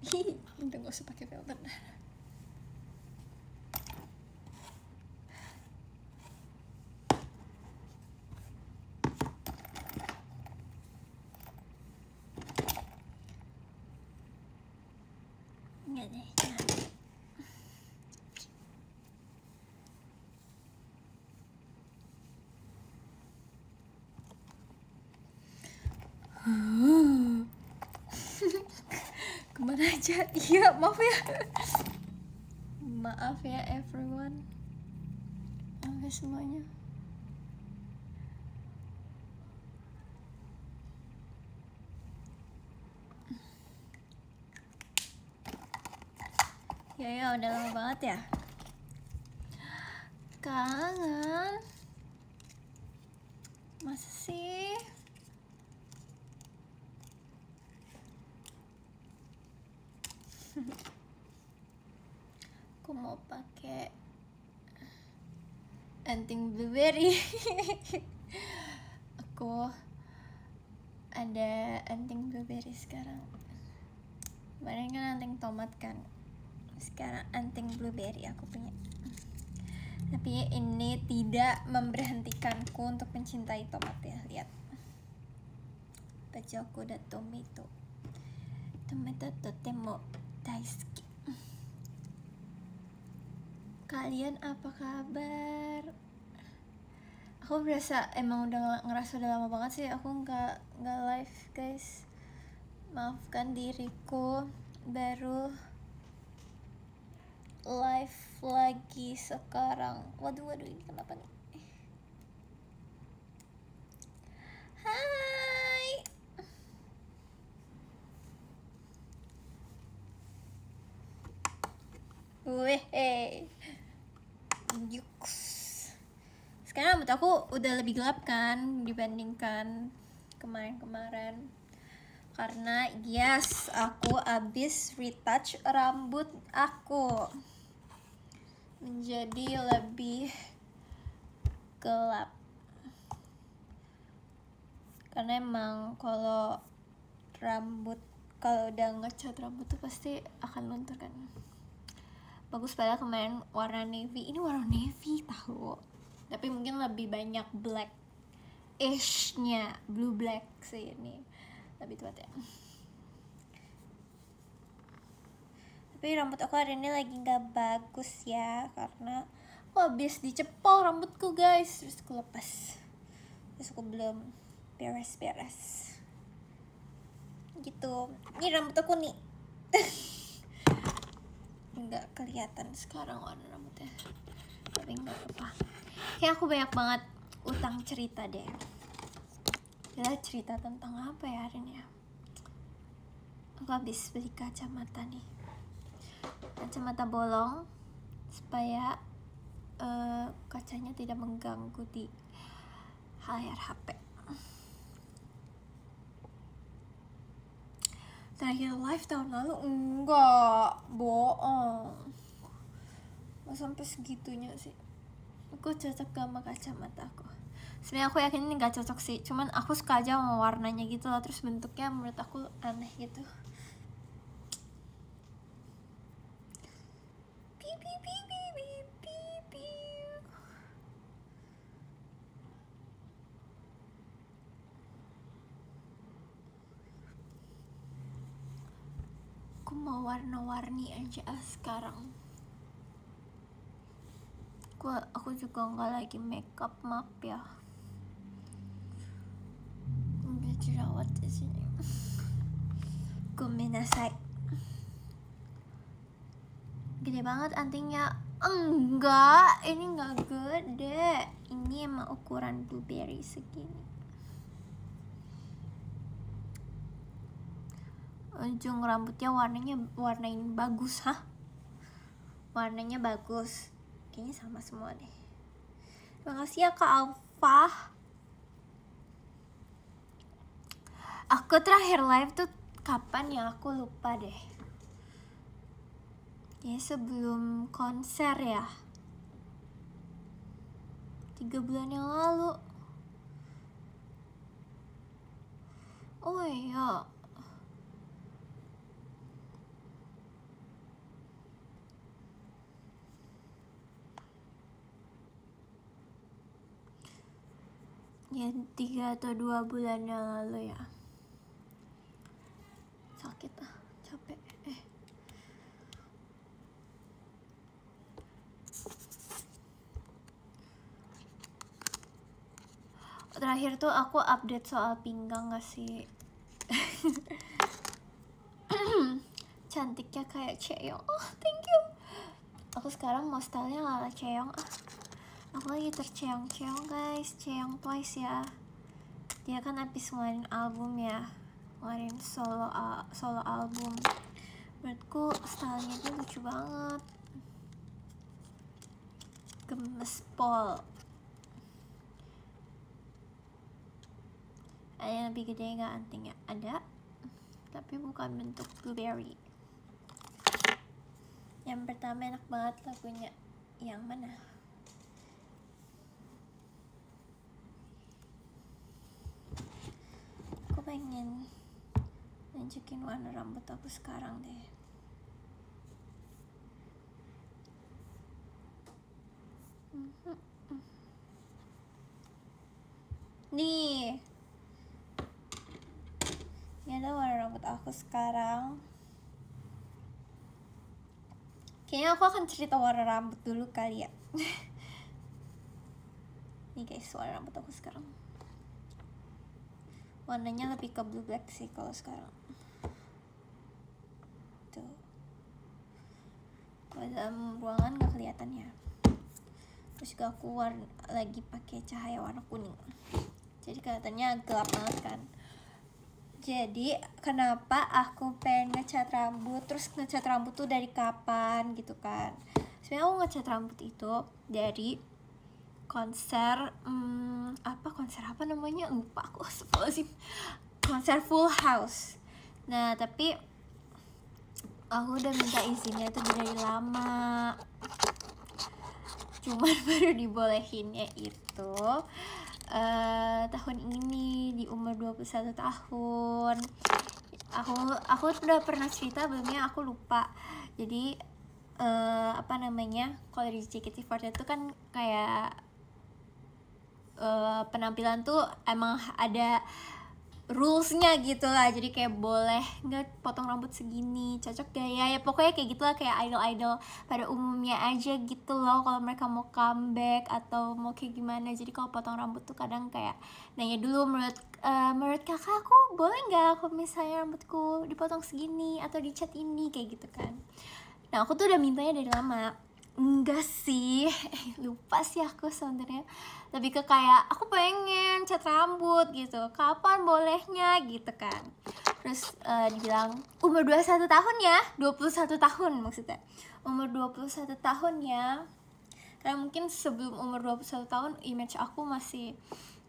Udah gak usah pakai filter. Enggak deh, kemana aja? Iya, maaf ya. Maaf ya everyone. Maaf ya semuanya. Ya udah lama banget ya. Kangen. Masa sih? Aku mau pakai anting blueberry. Aku ada anting blueberry sekarang. Kemarin kan anting tomat kan. Sekarang anting blueberry aku punya. Tapi ini tidak memberhentikanku untuk mencintai tomat ya. Lihat, baju aku udah tomato. Tomato totemo daisuki. Kalian apa kabar? Aku berasa emang udah ngerasa udah lama banget sih aku nggak live guys. Maafkan diriku, baru live lagi sekarang. Waduh ini kenapa nih? Hai. Weh. Yuks. Sekarang rambut aku udah lebih gelap kan dibandingkan kemarin-kemarin. Karena yes, aku abis retouch rambut aku menjadi lebih gelap. Karena emang kalau udah ngecat rambut tuh pasti akan luntur kan. Bagus, padahal kemarin warna navy. Ini warna navy tahu. Tapi mungkin lebih banyak black ish-nya, blue black sih ini. Lebih tepat ya. Tapi rambut aku hari ini lagi gak bagus ya, karena aku habis dicepol rambutku guys. Terus aku lepas. Terus aku belum beres-beres gitu. Ini rambut aku nih. Nggak kelihatan sekarang warna rambutnya, tapi nggak apa-apa. Kayak aku banyak banget utang cerita deh. Ya, cerita tentang apa ya hari ini ya? Aku habis beli kacamata nih, kacamata bolong supaya kacanya tidak mengganggu di layar HP. Terakhir live tahun lalu enggak, bohong. Nggak sampai segitunya sih. Aku cocok sama kacamata aku. Sebenarnya aku yakin ini nggak cocok sih, cuman aku suka aja sama warnanya gitu loh. Terus bentuknya menurut aku aneh gitu. Aku mau warna-warni aja sekarang. Aku juga nggak lagi makeup map ya. Udah jerawat di sini. Gomenasai. Gede banget antingnya. Enggak, ini nggak gede. Ini emang ukuran blueberry segini. Ujung rambutnya warna ini bagus, hah? Warnanya bagus. Kayaknya sama semua deh. Terima kasih ya Kak Alfa. Aku terakhir live tuh kapan ya? Aku lupa deh. Ya sebelum konser ya. 3 bulan yang lalu. Oh iya. ya 3 atau 2 bulan yang lalu ya. Sakit capek. Terakhir tuh aku update soal pinggang gak sih? Cantiknya kayak Chaeyoung. Oh, thank you. Aku sekarang mau stylenya ala Chaeyoung. Aku lagi terceong-ceong guys. Chaeyoung Twice ya. Dia kan habis ngeluarin album ya. Ngeluarin solo album. Menurutku stylenya dia lucu banget. Gemes pol. Ada yang lebih gede nggak antingnya? Ada, tapi bukan bentuk blueberry. Yang pertama enak banget lagunya. Yang mana? Aku pengen nunjukin warna rambut aku sekarang deh. Nih, ini adalah warna rambut aku sekarang. Kayaknya aku akan cerita warna rambut dulu kali ya. Nih guys, warna rambut aku sekarang. Warnanya lebih ke blue black sih kalau sekarang. Tuh. Kalau dalam ruangan nggak kelihatan ya. Terus juga aku lagi pakai cahaya warna kuning. Jadi kelihatannya gelap banget kan. Jadi kenapa aku pengen ngecat rambut, terus ngecat rambut tuh dari kapan gitu kan. Sebenarnya aku ngecat rambut itu dari konser konser apa namanya, lupa aku. Konser Full House. Nah tapi aku udah minta izinnya itu dari lama, cuman baru dibolehinnya itu tahun ini di umur 21 tahun. Aku udah pernah cerita belumnya, aku lupa. Jadi kalau di JKT48 itu kan kayak penampilan tuh emang ada rulesnya gitu lah. Jadi kayak boleh nggak potong rambut segini, cocok gaya ya, pokoknya kayak gitulah, kayak idol pada umumnya aja gitu loh kalau mereka mau comeback atau mau kayak gimana. Jadi kalau potong rambut tuh kadang kayak nanya dulu, menurut kakak aku boleh nggak kalau misalnya rambutku dipotong segini atau dicat ini, kayak gitu kan. Nah aku tuh udah mintanya dari lama. Enggak sih, lupa sih aku sebenarnya. Lebih ke kayak aku pengen cat rambut gitu, kapan bolehnya gitu kan. Terus dibilang umur 21 tahun ya, 21 tahun maksudnya. Umur 21 tahun ya. Karena mungkin sebelum umur 21 tahun image aku masih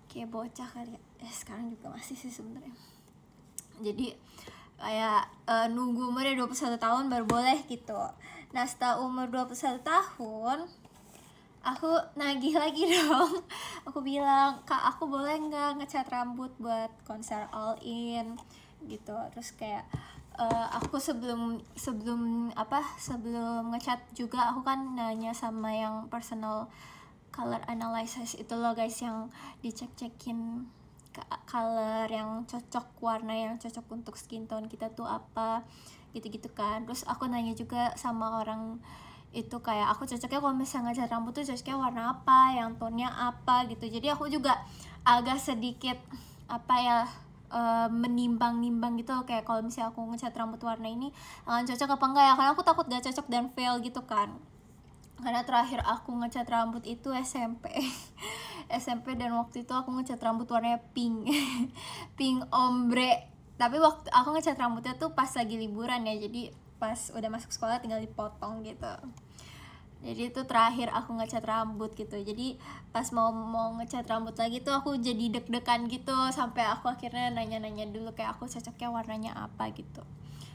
kayak bocah kali ya. Sekarang juga masih sih sebenarnya. Jadi kayak nunggu umurnya 21 tahun baru boleh gitu. Nah setelah umur 21 tahun aku nagih lagi dong. Aku bilang, kak aku boleh nggak ngecat rambut buat konser All In gitu. Terus kayak aku sebelum ngecat juga aku kan nanya sama yang personal color analysis itu loh guys, yang dicek-cekin color yang cocok, warna yang cocok untuk skin tone kita tuh apa gitu-gitu kan. Terus aku nanya juga sama orang itu kayak aku cocoknya kalau misalnya ngecat rambut tuh cocoknya warna apa, yang tone-nya apa gitu. Jadi aku juga agak sedikit menimbang-nimbang gitu, kayak kalau misalnya aku ngecat rambut warna ini akan cocok apa enggak ya, karena aku takut gak cocok dan fail gitu kan. Karena terakhir aku ngecat rambut itu SMP dan waktu itu aku ngecat rambut warnanya pink pink ombre. Tapi waktu aku ngecat rambutnya tuh pas lagi liburan ya, jadi pas udah masuk sekolah tinggal dipotong gitu. Jadi itu terakhir aku ngecat rambut gitu. Jadi pas mau ngecat rambut lagi tuh aku jadi deg-degan gitu, sampai aku akhirnya nanya-nanya dulu kayak aku cocoknya warnanya apa gitu.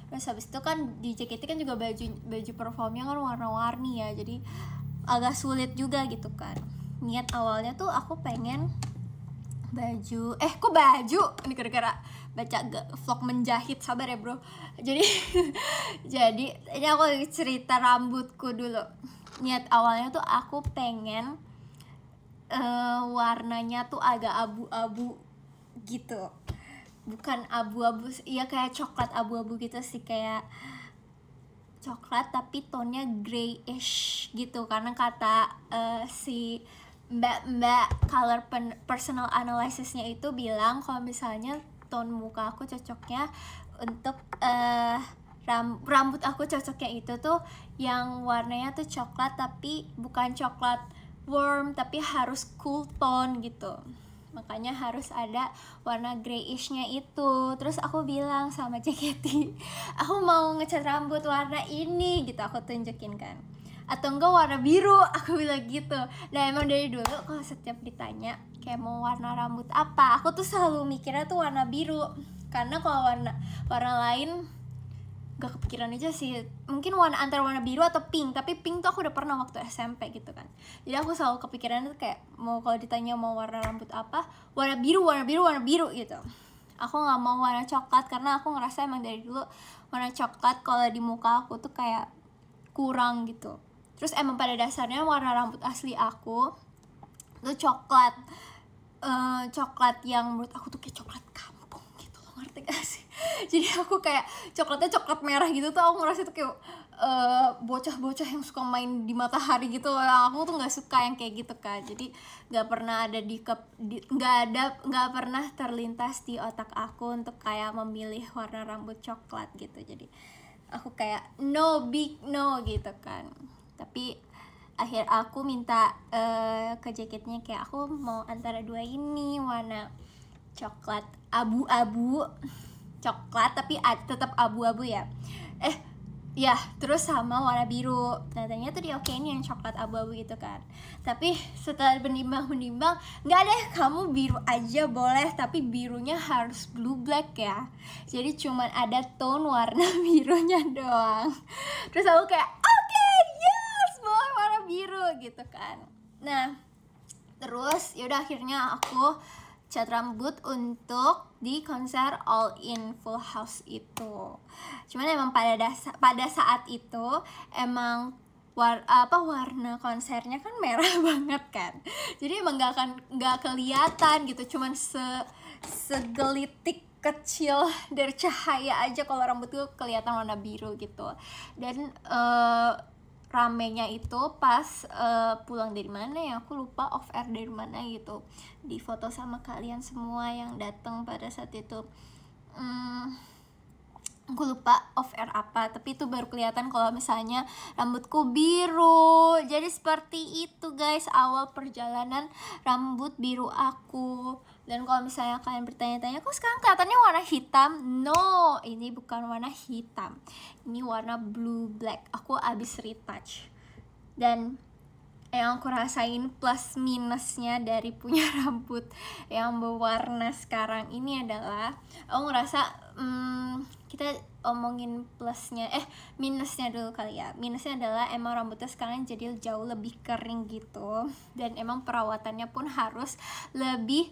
Terus habis itu kan di JKT kan juga baju performnya kan warna-warni ya, jadi agak sulit juga gitu kan. Niat awalnya tuh aku pengen baju ini gara-gara baca vlog menjahit, sabar ya bro. Jadi ini aku cerita rambutku dulu. Niat awalnya tuh aku pengen warnanya tuh agak abu-abu gitu, bukan abu-abu ya, kayak coklat abu-abu gitu sih, kayak coklat tapi tonnya grayish gitu, karena kata si mbak color personal analysisnya itu bilang kalau misalnya tone muka aku cocoknya untuk rambut aku cocoknya itu tuh yang warnanya tuh coklat tapi bukan coklat warm, tapi harus cool tone gitu, makanya harus ada warna greyishnya itu. Terus aku bilang sama JKT, aku mau ngecat rambut warna ini gitu, aku tunjukin kan, atau enggak warna biru, aku bilang gitu. Nah emang dari dulu kalau setiap ditanya kayak mau warna rambut apa, aku tuh selalu mikirnya tuh warna biru, karena kalau warna lain gak kepikiran aja sih, mungkin antara warna biru atau pink, tapi pink tuh aku udah pernah waktu SMP gitu kan. Jadi aku selalu kepikiran tuh kayak mau, kalau ditanya mau warna rambut apa, warna biru gitu. Aku nggak mau warna coklat karena aku ngerasa emang dari dulu warna coklat kalau di muka aku tuh kayak kurang gitu. Terus emang pada dasarnya warna rambut asli aku tuh coklat, coklat yang menurut aku tuh kayak coklat kampung gitu, lo ngerti gak sih? Jadi aku kayak coklatnya coklat merah gitu tuh, aku ngerasa tuh kayak bocah-bocah yang suka main di matahari gitu. Aku tuh nggak suka yang kayak gitu kan. Jadi nggak pernah ada nggak pernah terlintas di otak aku untuk kayak memilih warna rambut coklat gitu. Jadi aku kayak no, big no gitu kan. Tapi akhir aku minta ke jaketnya kayak aku mau antara dua ini, warna coklat abu-abu, coklat tapi tetap abu-abu ya, ya terus sama warna biru. Katanya tuh diokein yang coklat abu-abu gitu kan. Tapi setelah menimbang nggak deh, kamu biru aja boleh, tapi birunya harus blue black ya, jadi cuman ada tone warna birunya doang. Terus aku kayak oke, yes, boleh warna biru gitu kan. Nah terus yaudah akhirnya aku cat rambut untuk di konser All In Full House itu. Cuman emang pada saat itu emang warna konsernya kan merah banget kan. Jadi emang nggak kelihatan gitu, cuman segelitik kecil dari cahaya aja kalau rambut gue kelihatan warna biru gitu. Dan ramenya itu pas pulang dari mana ya, aku lupa, off air dari mana gitu, di foto sama kalian semua yang datang pada saat itu. Aku lupa off air apa, tapi itu baru kelihatan kalau misalnya rambutku biru. Jadi seperti itu guys awal perjalanan rambut biru aku. Dan kalau misalnya kalian bertanya-tanya, kok sekarang kelihatannya warna hitam? No, ini bukan warna hitam, ini warna blue black. Aku abis retouch. Dan yang aku rasain plus minusnya dari punya rambut yang berwarna sekarang ini adalah, aku ngerasa kita omongin minusnya dulu kali ya. Minusnya adalah emang rambutnya sekarang jadi jauh lebih kering gitu, dan emang perawatannya pun harus lebih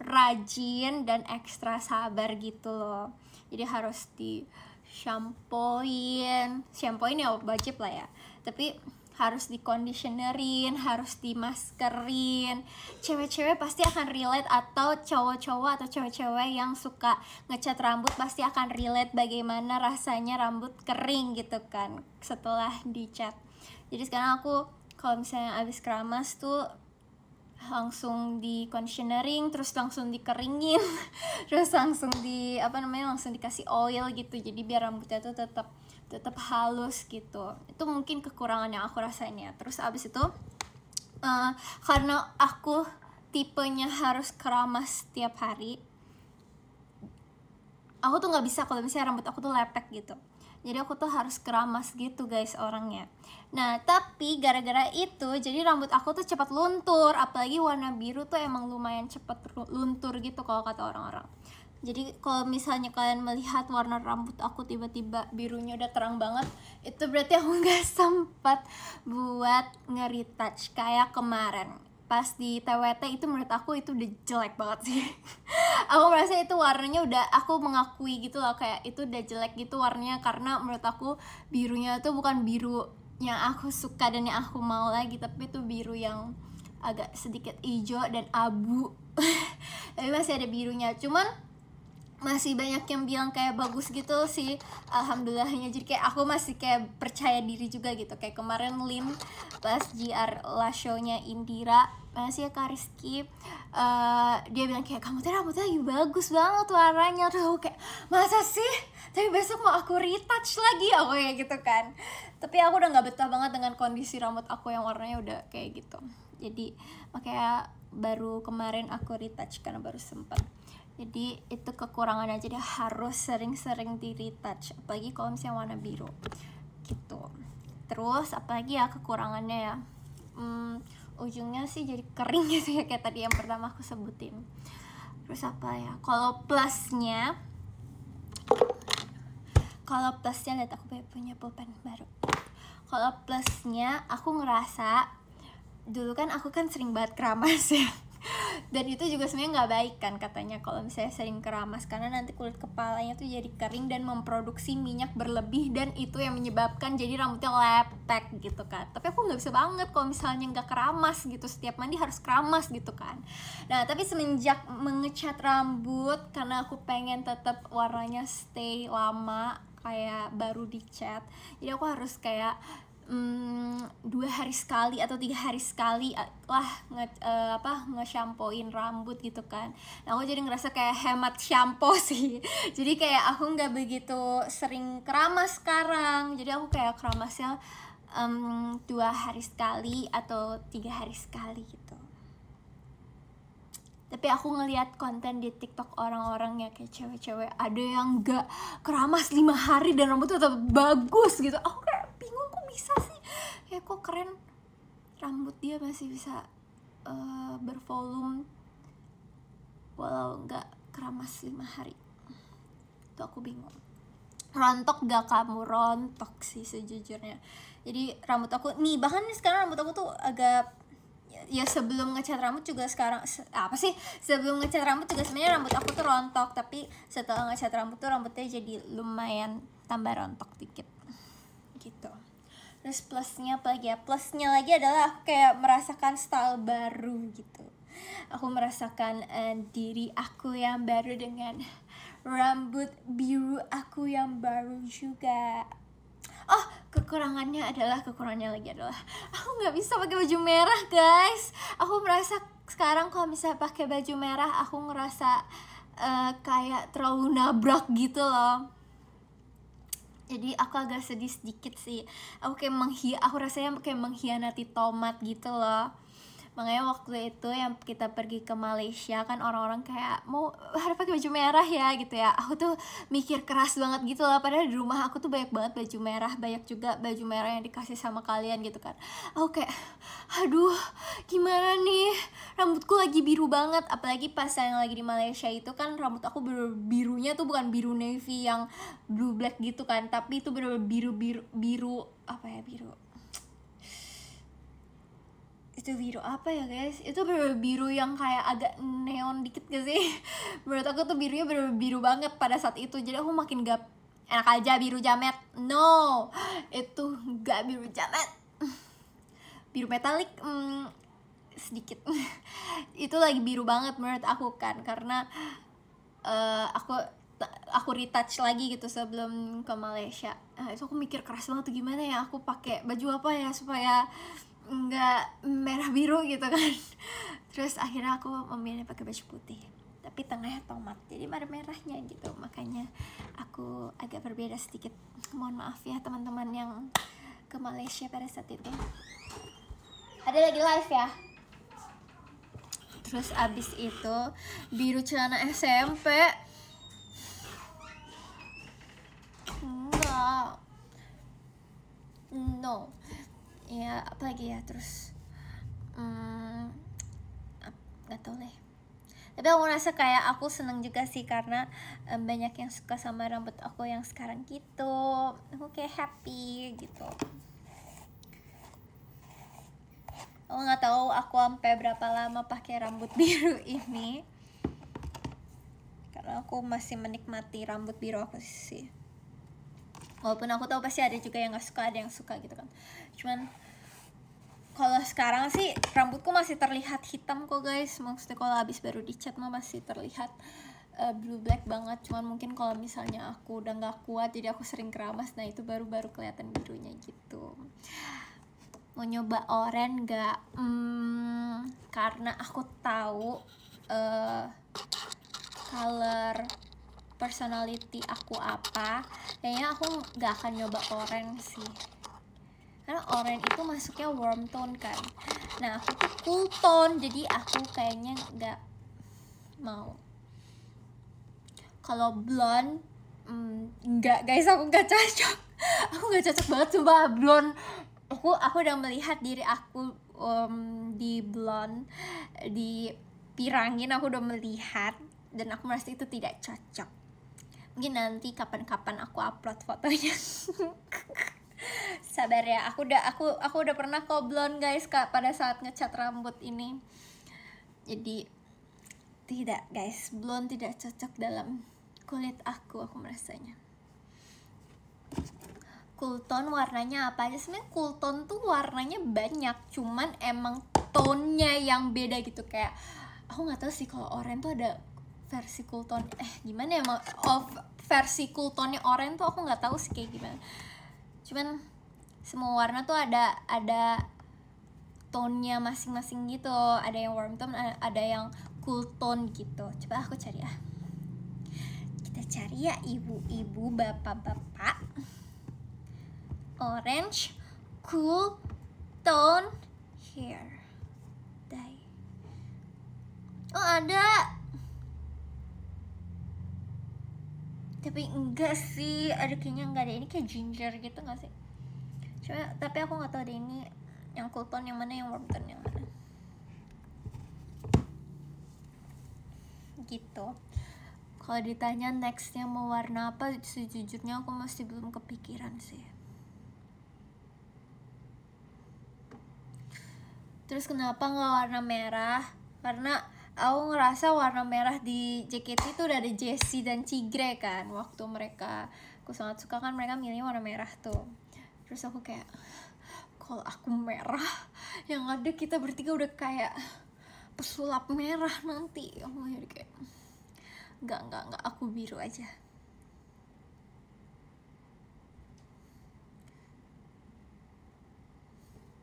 rajin dan ekstra sabar gitu loh. Jadi harus di shampooin ya wajib lah ya, tapi harus di conditionerin, harus di maskerin. Cewek-cewek pasti akan relate, atau cowok-cowok atau cewek-cewek yang suka ngecat rambut pasti akan relate bagaimana rasanya rambut kering gitu kan setelah dicat. Jadi sekarang aku kalau misalnya abis keramas tuh langsung di conditionering, terus langsung dikeringin terus langsung langsung dikasih oil gitu, jadi biar rambutnya tuh tetap halus gitu. Itu mungkin kekurangan yang aku rasain ya. Terus abis itu karena aku tipenya harus keramas tiap hari, aku tuh nggak bisa kalau misalnya rambut aku tuh lepek gitu. Jadi aku tuh harus keramas gitu guys orangnya. Nah tapi gara-gara itu jadi rambut aku tuh cepat luntur. Apalagi warna biru tuh emang lumayan cepat luntur gitu kalau kata orang-orang. Jadi kalau misalnya kalian melihat warna rambut aku tiba-tiba birunya udah terang banget, itu berarti aku gak sempat buat nge-retouch kayak kemarin pas di TWT. Itu menurut aku itu udah jelek banget sih. Aku merasa itu warnanya udah, aku mengakui gitu loh, kayak itu udah jelek gitu warnanya, karena menurut aku birunya tuh bukan biru yang aku suka dan yang aku mau lagi, tapi itu biru yang agak sedikit hijau dan abu. Tapi masih ada birunya, cuman masih banyak yang bilang kayak bagus gitu sih, alhamdulillahnya. Jadi kayak aku masih kayak percaya diri juga gitu. Kayak kemarin Lin pas GR last show-nya Indira, masih ya Kak Rizky, dia bilang kayak kamu tuh rambutnya lagi bagus banget warnanya. Tuh aku kayak masa sih, tapi besok mau aku retouch lagi, aku kayak gitu kan. Tapi aku udah nggak betah banget dengan kondisi rambut aku yang warnanya udah kayak gitu. Jadi makanya baru kemarin aku retouch karena baru sempat. Jadi itu kekurangan aja, dia harus sering-sering di retouch, apalagi kalau misalnya warna biru gitu. Terus apalagi ya kekurangannya ya, ujungnya sih jadi kering gitu ya, kayak tadi yang pertama aku sebutin. Terus apa ya, kalau plusnya lihat aku punya pulpen baru. Kalau plusnya aku ngerasa dulu kan aku kan sering banget keramas ya, dan itu juga sebenarnya nggak baik kan katanya kalau misalnya sering keramas, karena nanti kulit kepalanya tuh jadi kering dan memproduksi minyak berlebih, dan itu yang menyebabkan jadi rambutnya lepek gitu kan. Tapi aku nggak bisa banget kalau misalnya nggak keramas gitu, setiap mandi harus keramas gitu kan. Nah tapi semenjak mengecat rambut, karena aku pengen tetap warnanya stay lama kayak baru dicat, jadi aku harus kayak 2 hari sekali atau 3 hari sekali lah nge-shampooin rambut gitu kan. Nah aku jadi ngerasa kayak hemat shampoo sih. Jadi kayak aku nggak begitu sering keramas sekarang. Jadi aku kayak keramasnya 2 hari sekali atau 3 hari sekali gitu. Tapi aku ngelihat konten di TikTok orang-orang ya, kayak cewek-cewek ada yang nggak keramas 5 hari dan rambutnya tetap bagus gitu. Aku kayak bingung, kok bisa sih? Kayak kok keren, rambut dia masih bisa bervolume walau nggak keramas 5 hari. Itu aku bingung. Rontok gak kamu? Rontok sih sejujurnya. Jadi rambut aku nih, bahkan nih sekarang rambut aku tuh agak ya sebelum ngecat rambut juga sebelum ngecat rambut juga sebenarnya rambut aku tuh rontok, tapi setelah ngecat rambut tuh rambutnya jadi lumayan tambah rontok dikit gitu. Terus plusnya apa lagi ya? Plusnya lagi adalah aku kayak merasakan style baru gitu. Aku merasakan diri aku yang baru dengan rambut biru aku yang baru juga. Oh, kekurangannya lagi adalah aku nggak bisa pakai baju merah, guys. Aku merasa sekarang kalau misalnya pakai baju merah, aku ngerasa kayak terlalu nabrak gitu loh. Jadi aku agak sedih sedikit sih. Aku rasanya kayak mengkhianati tomat gitu loh. Makanya waktu itu yang kita pergi ke Malaysia kan orang-orang kayak mau harus pakai baju merah ya gitu ya. Aku tuh mikir keras banget gitu loh, padahal di rumah aku tuh banyak banget baju merah, banyak juga baju merah yang dikasih sama kalian gitu kan. Aku kayak aduh gimana nih, rambutku lagi biru banget. Apalagi pas yang lagi di Malaysia itu kan rambut aku birunya tuh bukan biru navy yang blue black gitu kan, tapi itu bener biru apa ya, itu biru apa ya guys, itu biru yang kayak agak neon dikit gak sih? Menurut aku tuh birunya biru banget pada saat itu. Jadi aku makin gak enak aja biru jamet. No, itu gak biru jamet, biru metalik sedikit. Itu lagi biru banget menurut aku kan, karena aku retouch lagi gitu sebelum ke Malaysia. Nah, itu aku mikir keras banget tuh gimana ya aku pakai baju apa ya supaya nggak merah biru gitu kan. Terus akhirnya aku memilih pakai baju putih, tapi tengahnya tomat, jadi ada merahnya gitu. Makanya aku agak berbeda sedikit. Mohon maaf ya teman-teman yang ke Malaysia pada saat itu. Ada lagi live ya. Terus abis itu biru celana SMP. Enggak, no ya, apa lagi ya. Terus nggak tahu deh, tapi aku ngerasa kayak aku seneng juga sih karena banyak yang suka sama rambut aku yang sekarang gitu. Aku kayak happy gitu. Aku nggak tahu aku sampai berapa lama pakai rambut biru ini, karena aku masih menikmati rambut biru aku sih. Walaupun aku tahu pasti ada juga yang nggak suka, ada yang suka gitu kan. Cuman Kalau sekarang sih rambutku masih terlihat hitam kok guys, maksudnya kalau habis baru dicat mah masih terlihat blue black banget. Cuman mungkin kalau misalnya aku udah nggak kuat jadi aku sering keramas, nah itu baru kelihatan birunya gitu. Mau nyoba oranye nggak? Karena aku tahu color personality aku apa, kayaknya aku nggak akan nyoba oranye sih, karena oranye itu masuknya warm tone kan. Nah aku tuh cool tone, jadi aku kayaknya nggak mau. Kalau blonde nggak guys, aku nggak cocok. Aku nggak cocok banget sumpah blonde. Aku udah melihat diri aku di blonde, di pirangin, aku udah melihat dan aku merasa itu tidak cocok. Mungkin nanti kapan-kapan aku upload fotonya. Sabar ya, aku udah pernah kok blonde guys Kak, pada saat ngecat rambut ini. Jadi tidak guys, blonde tidak cocok dalam kulit aku merasanya. Cool tone warnanya apa aja? Sebenarnya cool tone tuh warnanya banyak, cuman emang tone-nya yang beda gitu. Kayak aku nggak tahu sih kalau oranye tuh ada versi cool tone, gimana ya, versi cool tone-nya oranye tuh aku nggak tahu sih kayak gimana. Cuman semua warna tuh ada tone-nya masing-masing gitu. Ada yang warm tone, ada yang cool tone gitu. Coba aku cari ya. Kita cari ya ibu-ibu, bapak-bapak. Orange cool tone hair dye. Oh ada, tapi enggak sih, ada kayaknya enggak ada. Ini kayak ginger gitu nggak sih? Coba, tapi aku nggak tahu deh ini yang cool tone yang mana, yang warm tone yang mana gitu. Kalau ditanya nextnya mau warna apa, sejujurnya aku masih belum kepikiran sih. Terus kenapa nggak warna merah? Karena aku ngerasa warna merah di JKT itu udah ada Jessie dan Cigre kan. Waktu mereka, aku sangat suka kan mereka milihnya warna merah tuh. Terus aku kayak, kalau aku merah, yang ada kita bertiga udah kayak pesulap merah nanti. Aku jadi kayak, enggak, aku biru aja.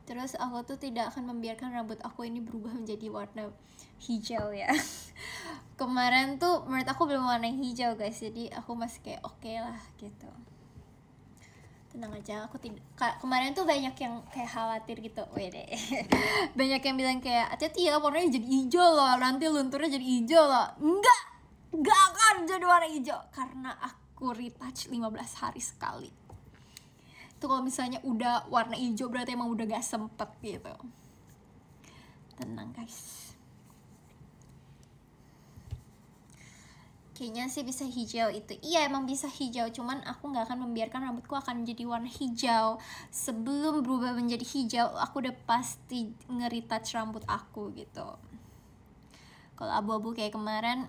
Terus aku tuh tidak akan membiarkan rambut aku ini berubah menjadi warna hijau ya. Kemarin tuh menurut aku belum warna hijau guys, jadi aku masih kayak oke lah gitu. Tenang aja, aku tidak. Kemarin tuh banyak yang kayak khawatir gitu, wede. Banyak yang bilang kayak hati-hati ya warnanya jadi hijau loh, nanti lunturnya jadi hijau loh. Enggak akan jadi warna hijau karena aku retouch 15 hari sekali. Itu kalau misalnya udah warna hijau berarti emang udah gak sempet gitu. Tenang guys. Kayaknya sih bisa hijau itu. Iya emang bisa hijau, cuman aku gak akan membiarkan rambutku akan menjadi warna hijau. Sebelum berubah menjadi hijau, aku udah pasti nge-retouch rambut aku gitu. Kalau abu-abu kayak kemarin,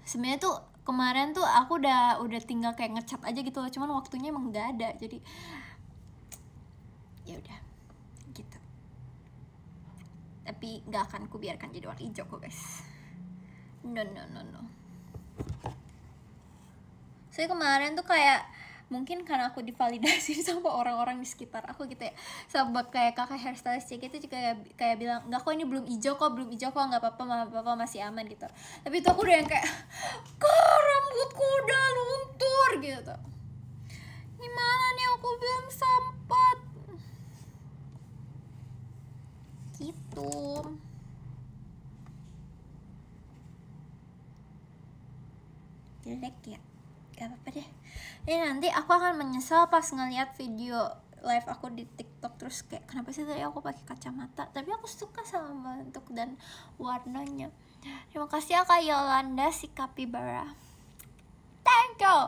sebenarnya tuh kemarin tuh aku udah tinggal kayak ngecat aja gitu loh, cuman waktunya emang gak ada, jadi ya udah gitu. Tapi gak akan kubiarkan jadi warna hijau kok guys. No. Soalnya kemarin tuh kayak mungkin karena aku divalidasi sama orang-orang di sekitar aku gitu ya, sama kayak kakak hairstylist itu juga kayak bilang enggak kok, ini belum hijau kok, nggak apa-apa, masih aman gitu. Tapi itu aku udah yang kayak, kok rambutku udah luntur gitu, gimana nih, aku belum sempat gitu. Jelek ya, gak apa-apa deh. Ini nanti aku akan menyesal pas ngeliat video live aku di TikTok, terus kayak kenapa sih tadi aku pakai kacamata, tapi aku suka sama bentuk dan warnanya. Terima kasih ya Kak Yolanda si Capybara, thank you.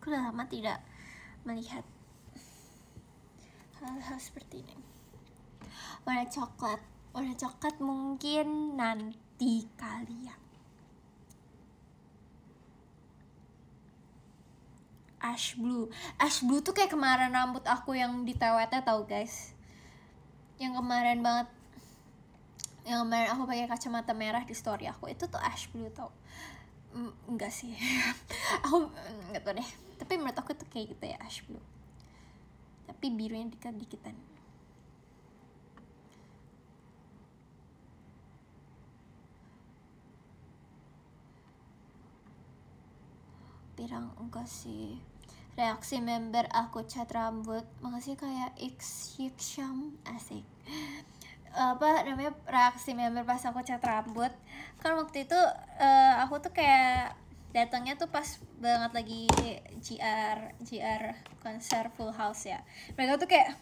Aku udah lama tidak melihat hal-hal seperti ini. Warna coklat mungkin nanti kali ya. Ash blue tuh kayak kemarin rambut aku yang di TWT tau guys. yang kemarin banget, yang kemarin aku pakai kacamata merah di story aku itu tuh ash blue tau. Enggak sih. Aku nggak tau deh, tapi menurut aku tuh kayak gitu ya, ash blue tapi birunya dikit-dikitan. Pirang enggak sih. Reaksi member aku cat rambut, makasih kayak X-Yiksham, asik. Apa namanya, reaksi member pas aku cat rambut kan waktu itu, aku tuh kayak datangnya tuh pas banget lagi GR konser Full House ya. Mereka tuh kayak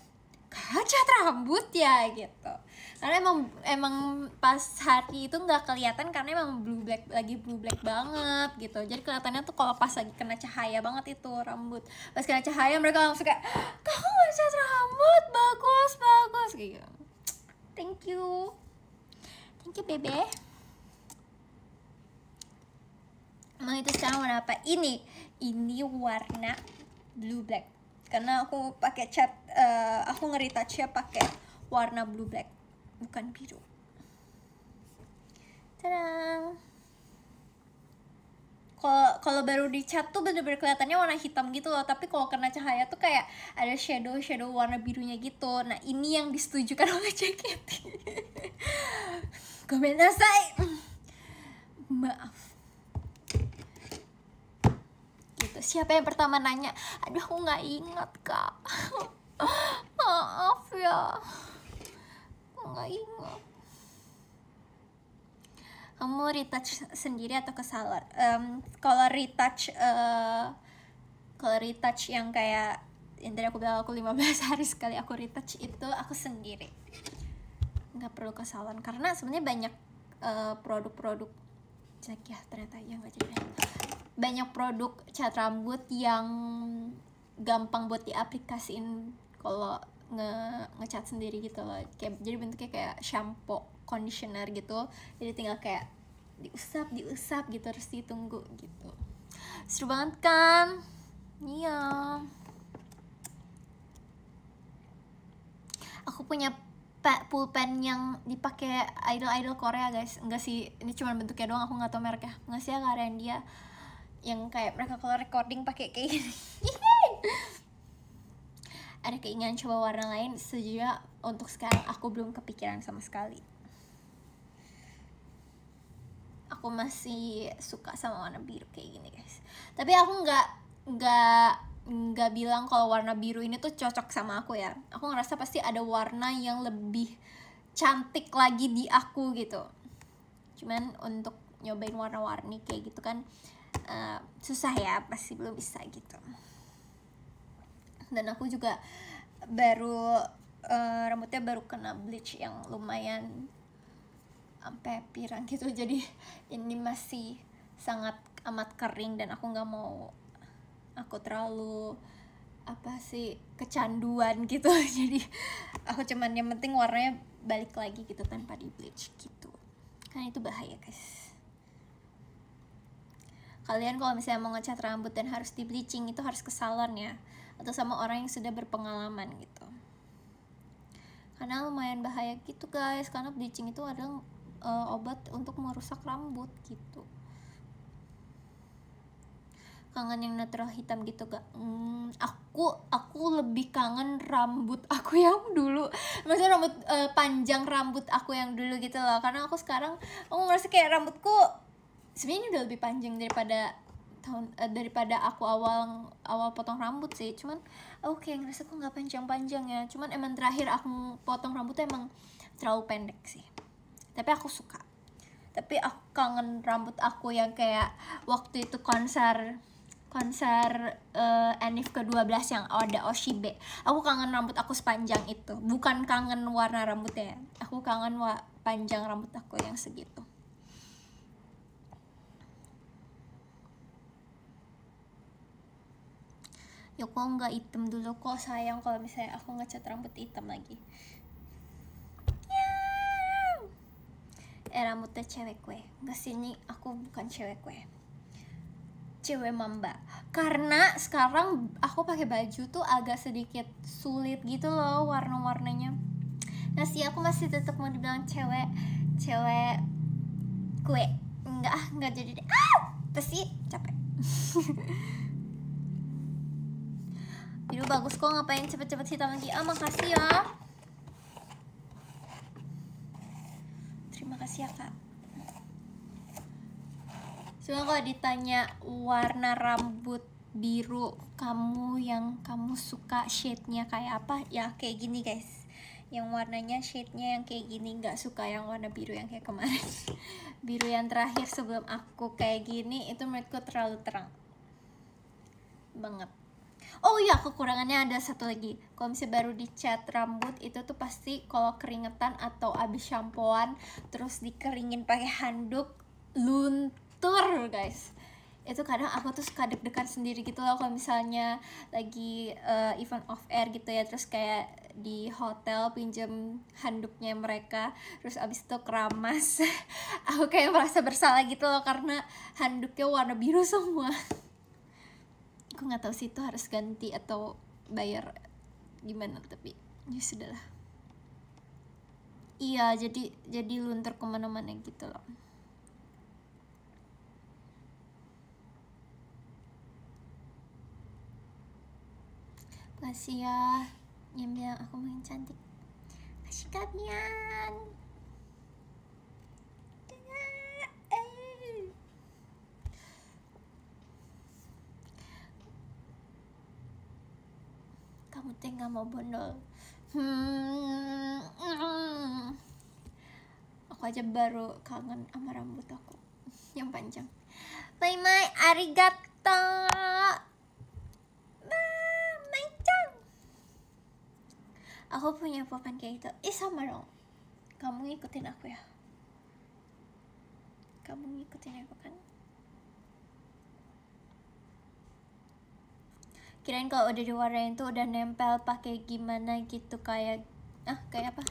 cat rambut ya gitu, karena emang pas hari itu nggak kelihatan karena emang lagi blue black banget gitu, jadi kelihatannya tuh kalau pas lagi kena cahaya banget itu rambut, pas kena cahaya mereka langsung kayak kamu nggak cat rambut, bagus kayak gitu. Thank you bebe. Emang itu sekarang warna apa? Ini warna blue black karena aku pakai cat, aku nge-retouchnya pakai warna blue black bukan biru. Tadang. Kalau baru dicat tuh bener-bener kelihatannya warna hitam gitu loh, tapi kalau kena cahaya tuh kayak ada shadow warna birunya gitu. Nah ini yang disetujukan oleh JKT. Gomenasai, maaf gitu. Siapa yang pertama nanya? Aduh aku nggak ingat kak. Maaf ya, aku nggak ingat. Kamu retouch sendiri atau ke salon? Kalau retouch yang kayak yang tadi aku bilang aku 15 hari sekali aku retouch itu aku sendiri, nggak perlu ke salon karena sebenarnya banyak produk-produk ya ternyata ya nggak jadi, banyak produk cat rambut yang gampang buat diaplikasiin kalau ngecat sendiri gitu loh, kayak jadi bentuknya kayak shampoo conditioner gitu, jadi tinggal kayak diusap gitu terus ditunggu gitu. Seru banget kan? Iya. Aku punya pulpen yang dipakai idol Korea guys. Enggak sih, ini cuma bentuknya doang, aku nggak tahu mereknya. Nggak sih ya karen dia yang kayak mereka kalau recording pakai kayak gini. Ada keinginan coba warna lain, sejujurnya untuk sekarang aku belum kepikiran sama sekali. Aku masih suka sama warna biru kayak gini guys. Tapi aku nggak bilang kalau warna biru ini tuh cocok sama aku ya. Aku ngerasa pasti ada warna yang lebih cantik lagi di aku gitu. Cuman untuk nyobain warna-warni kayak gitu kan susah ya, pasti belum bisa gitu. Dan aku juga baru rambutnya baru kena bleach yang lumayan sampai pirang gitu, jadi ini masih sangat amat kering dan aku nggak mau aku terlalu kecanduan gitu. Jadi aku cuman yang penting warnanya balik lagi gitu tanpa di bleach gitu, kan itu bahaya guys. Kalian kalau misalnya mau ngecat rambut dan harus di bleaching itu harus ke salon ya, atau sama orang yang sudah berpengalaman gitu, karena lumayan bahaya gitu guys, karena bleaching itu adalah obat untuk merusak rambut gitu. Kangen yang natural hitam gitu gak? Aku lebih kangen rambut aku yang dulu, maksudnya rambut panjang rambut aku yang dulu gitu loh, karena aku sekarang aku ngerasa kayak rambutku sebenarnya udah lebih panjang daripada aku awal potong rambut sih, cuman aku kayak ngerasa kok nggak panjang ya, cuman emang terakhir aku potong rambutnya emang terlalu pendek sih, tapi aku suka. Tapi aku kangen rambut aku yang kayak waktu itu konser Enif ke-12 yang ada Oshibe. Aku kangen rambut aku sepanjang itu, bukan kangen warna rambutnya, aku kangen panjang rambut aku yang segitu. Yoko nggak hitam dulu kok sayang kalau misalnya aku ngecat rambut hitam lagi. Rambutnya cewek gue, nggak sini aku bukan cewek gue, cewek mamba. Karena sekarang aku pakai baju tuh agak sedikit sulit gitu loh warna-warnanya. Nah sih, aku masih tetap mau dibilang cewek kue. Enggak jadi deh. Pasti capek. Biru bagus kok, ngapain cepet-cepet hitam lagi? Makasih ya. Terima kasih ya kak. Cuma kalau ditanya warna rambut biru kamu yang kamu suka shade-nya kayak apa, ya kayak gini guys, yang warnanya shade-nya yang kayak gini. Nggak suka yang warna biru yang kayak kemarin. Biru yang terakhir sebelum aku kayak gini itu menurutku terlalu terang banget. Oh iya, kekurangannya ada satu lagi. Kalau misalnya baru dicat rambut itu tuh pasti kalau keringetan atau abis shampoan terus dikeringin pakai handuk luntur guys. Itu kadang aku tuh suka deg-degan sendiri gitu loh kalau misalnya lagi event off air gitu ya, terus kayak di hotel pinjem handuknya mereka terus abis itu keramas. Aku kayak merasa bersalah gitu loh karena handuknya warna biru semua. Aku nggak tahu sih itu harus ganti atau bayar gimana, tapi ya sudahlah. Iya, jadi luntur kemana-mana gitu loh. Makasih ya yang bilang aku makin cantik. Kasih kalian. Kamu teh nggak mau bondol. Aku aja baru kangen sama rambut aku yang panjang. Bye bye, arigato. Aku punya papan kayak gitu. Sama dong. Kamu ngikutin aku ya. Kamu ngikutin aku kan. Kirain kalau udah diwarnain tuh udah nempel pakai gimana gitu, kayak kayak apa?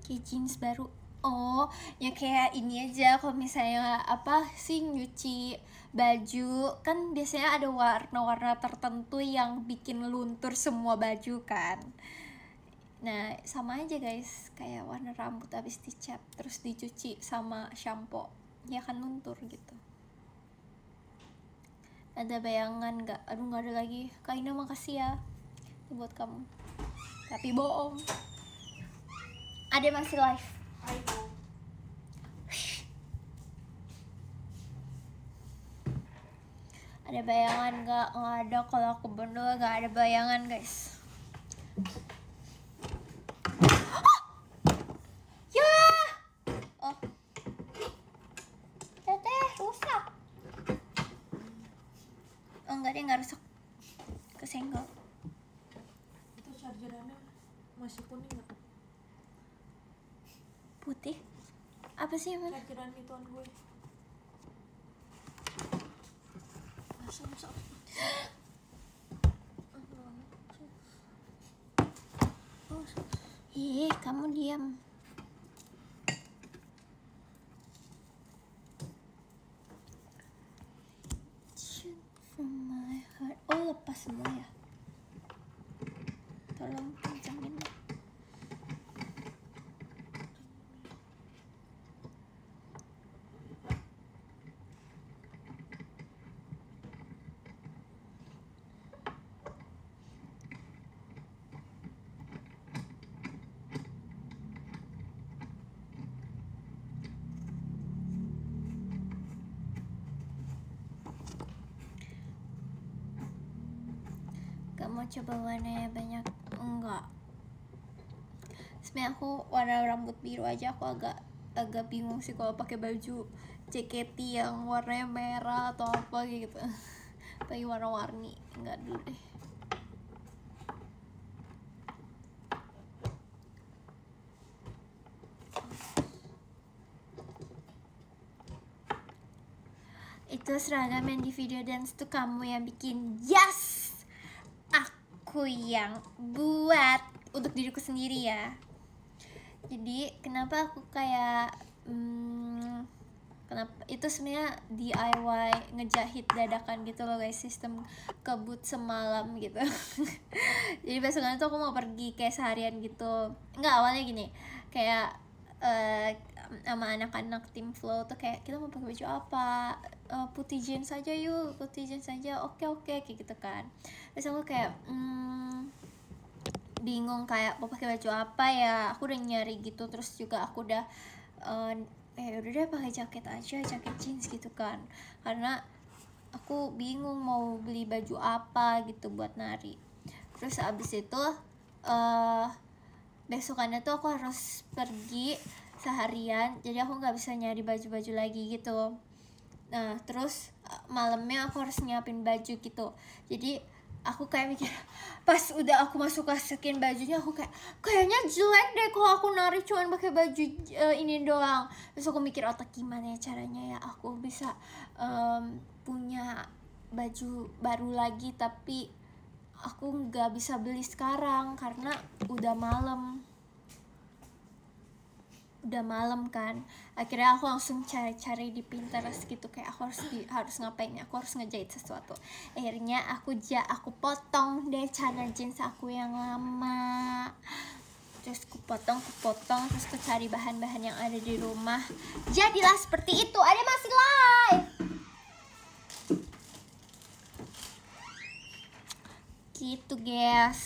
Kayak jeans baru. Oh, ya kayak ini aja. Kalau misalnya apa sih nyuci baju kan biasanya ada warna-warna tertentu yang bikin luntur semua baju kan. Nah, sama aja guys, kayak warna rambut habis dicat terus dicuci sama shampoo, ya kan luntur gitu. Ada bayangan nggak? Aduh, nggak ada lagi. Kak Ina makasih ya. Ini buat kamu. Tapi bohong. Ada masih live. Ada bayangan nggak? Nggak ada. Kalau aku bondol nggak ada bayangan guys. Ya. Oh. Teteh rusak. Oh enggak, dia nggak rusak. Kesenggol. Itu chargerannya masih kuning nggak? Putih. Apa sih yang mana? Chargeran ituan gue. Masa. Kamu diam. From my heart. Oh, lepas semua ya. Tolong kencangin. Gak mau coba warnanya banyak? Enggak. Sebenarnya aku warna rambut biru aja aku agak bingung sih kalau pakai baju jaketi yang warnanya merah atau apa gitu. Pakai warna-warni, enggak dulu deh. Itu seragam yang di video dance tuh kamu yang bikin? Yes! Aku yang buat untuk diriku sendiri ya. Jadi kenapa aku kayak Kenapa itu sebenarnya DIY ngejahit dadakan gitu loh guys, sistem kebut semalam gitu. Jadi besokan itu aku mau pergi kayak seharian gitu. Enggak, awalnya gini, kayak sama anak-anak tim flow tuh kayak kita mau pakai baju apa, putih jeans saja yuk, putih jeans saja, oke kayak gitu kan. Terus aku kayak bingung kayak mau pakai baju apa ya. Aku udah nyari gitu, terus juga aku udah udah deh pakai jaket aja, jaket jeans gitu kan, karena aku bingung mau beli baju apa gitu buat nari. Terus abis itu besokannya tuh aku harus pergi seharian, jadi aku nggak bisa nyari baju-baju lagi gitu. Nah terus malamnya aku harus nyiapin baju gitu. Jadi aku kayak mikir, pas udah aku masukin bajunya, aku kayaknya jelek deh kalau aku nari cuman pakai baju ini doang. Terus aku mikir otak, gimana ya caranya ya aku bisa punya baju baru lagi, tapi aku nggak bisa beli sekarang karena udah malam kan. Akhirnya aku langsung cari-cari di Pinterest gitu, kayak aku harus ngapain ya, aku harus ngejahit sesuatu. Akhirnya aku potong deh celana jeans aku yang lama. Terus aku potong, terus aku cari bahan-bahan yang ada di rumah. Jadilah seperti itu. Ada masih live. Gitu guys.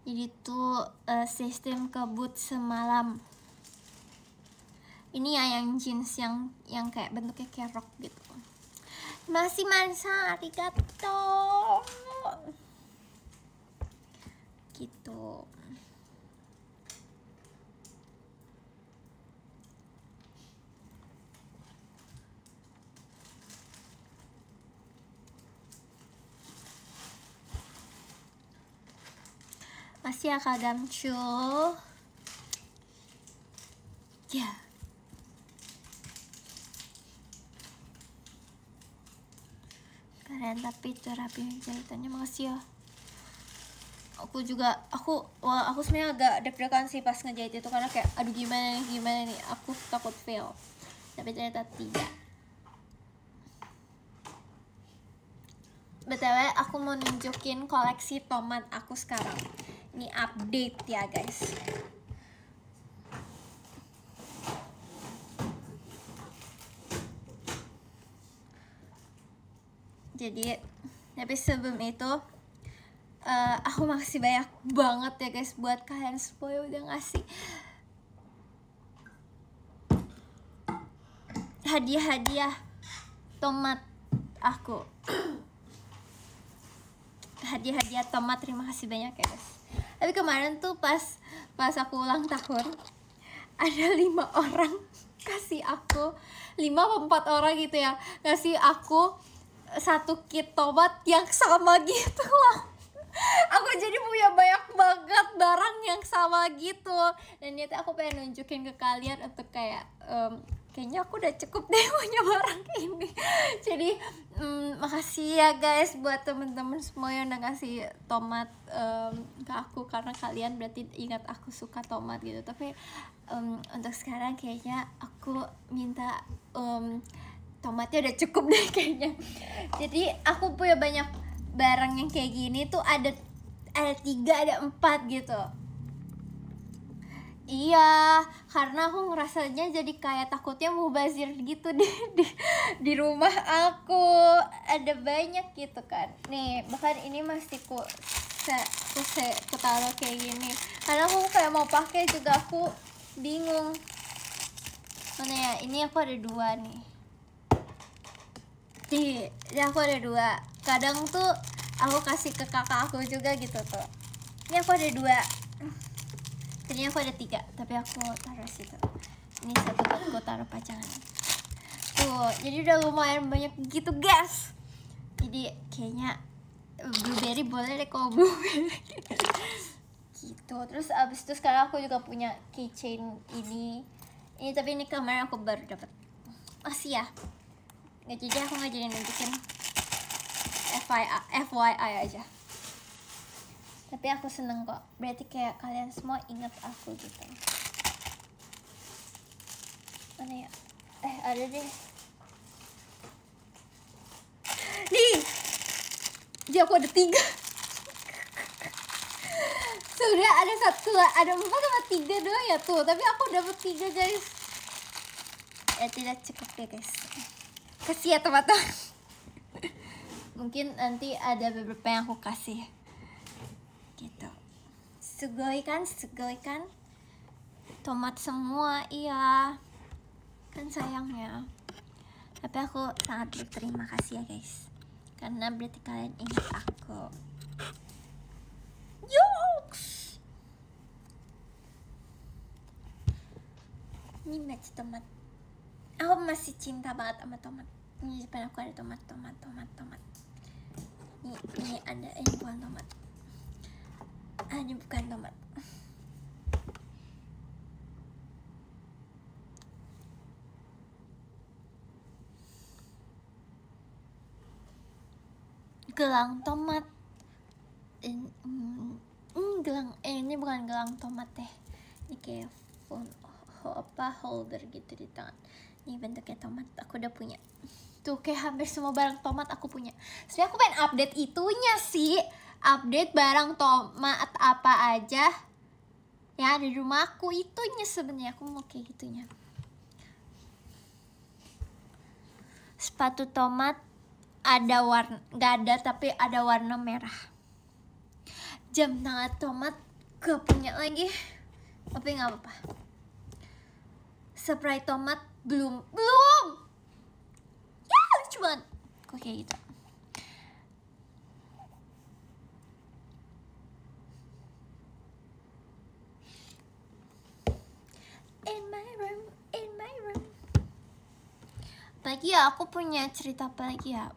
Jadi tuh sistem kebut semalam. Ini ya yang jeans yang kayak bentuknya kayak rok gitu. Masih mansa, arigato. Gitu. Masih ya Kak Gamcu. Ya. Keren tapi itu rapi jahitannya, makasih ya. Aku sebenarnya agak deg-degan sih pas ngejahit itu, karena kayak aduh gimana nih, aku takut fail. Tapi ternyata tidak. BTW aku mau nunjukin koleksi tomat aku sekarang. Ini update ya guys. Jadi tapi sebelum itu aku makasih banyak banget ya guys buat kalian semua yang udah ngasih hadiah tomat aku. Hadiah tomat, terima kasih banyak ya guys. Tapi kemarin tuh pas aku ulang tahun, ada 5 orang kasih aku, 5 atau 4 orang gitu ya, ngasih aku 1 kit tomat yang sama gitu loh. Aku jadi punya banyak banget barang yang sama gitu. Dan niatnya aku pengen nunjukin ke kalian untuk kayak kayaknya aku udah cukup deh punya barang ini. Jadi makasih ya guys buat temen-temen semua yang udah ngasih tomat ke aku, karena kalian berarti ingat aku suka tomat gitu. Tapi untuk sekarang kayaknya aku minta tomatnya udah cukup deh kayaknya. Jadi aku punya banyak barang yang kayak gini tuh, ada 3, ada 4 gitu. Iya, karena aku ngerasanya jadi kayak takutnya mubazir gitu di rumah aku. Ada banyak gitu kan. Nih, bahkan ini masih ku taruh kayak gini. Karena aku kayak mau pakai juga aku bingung. Mana ya? Ini aku ada 2 nih. Ini aku ada 2. Kadang tuh aku kasih ke kakak aku juga gitu tuh. Ini aku ada 2. Tadinya aku ada 3, tapi aku taruh situ. Ini 1 aku taruh pajangan. Tuh, jadi udah lumayan banyak gitu guys. Jadi kayaknya blueberry boleh deh kalau blueberry. Gitu. Terus abis itu sekarang aku juga punya keychain ini. Tapi ini kemarin aku baru dapat. Masih ya. Nggak, jadi aku nggak jadi nunjukin. FYI aja. Tapi aku seneng kok, berarti kayak kalian semua ingat aku gitu. Mana ya? Ada deh. Nih, jadi aku ada 3. Sebenarnya ada 4 sama 3 doang ya tuh, tapi aku dapat 3 guys. Tidak cukup ya guys. Kasih ya teman-teman. Mungkin nanti ada beberapa yang aku kasih. Gitu. Sugoi kan? Tomat semua, iya. Kan sayangnya. Tapi aku sangat berterima kasih ya guys, karena berarti kalian ingat aku. Yoks. Ini match tomat. Aku masih cinta banget sama tomat. Ini di depan aku ada tomat. Ini ada, ini bukan tomat. Ini bukan tomat. Gelang tomat. Ini bukan gelang tomat deh. Ini kayak phone holder gitu di tangan. Ini bentuknya tomat. Aku udah punya. Tuh kayak hampir semua barang tomat aku punya. Sebenarnya aku pengen update itunya sih. Update barang tomat apa aja ya ada di rumahku, itunya sebenarnya aku mau kayak gitunya. Sepatu tomat ada warna, nggak ada tapi ada warna merah. Jam tangan tomat gak punya lagi, tapi nggak apa-apa. Spray tomat belum ya lucu banget kok kayak gitu. In my room. Apalagi ya, aku punya cerita apa lagi ya?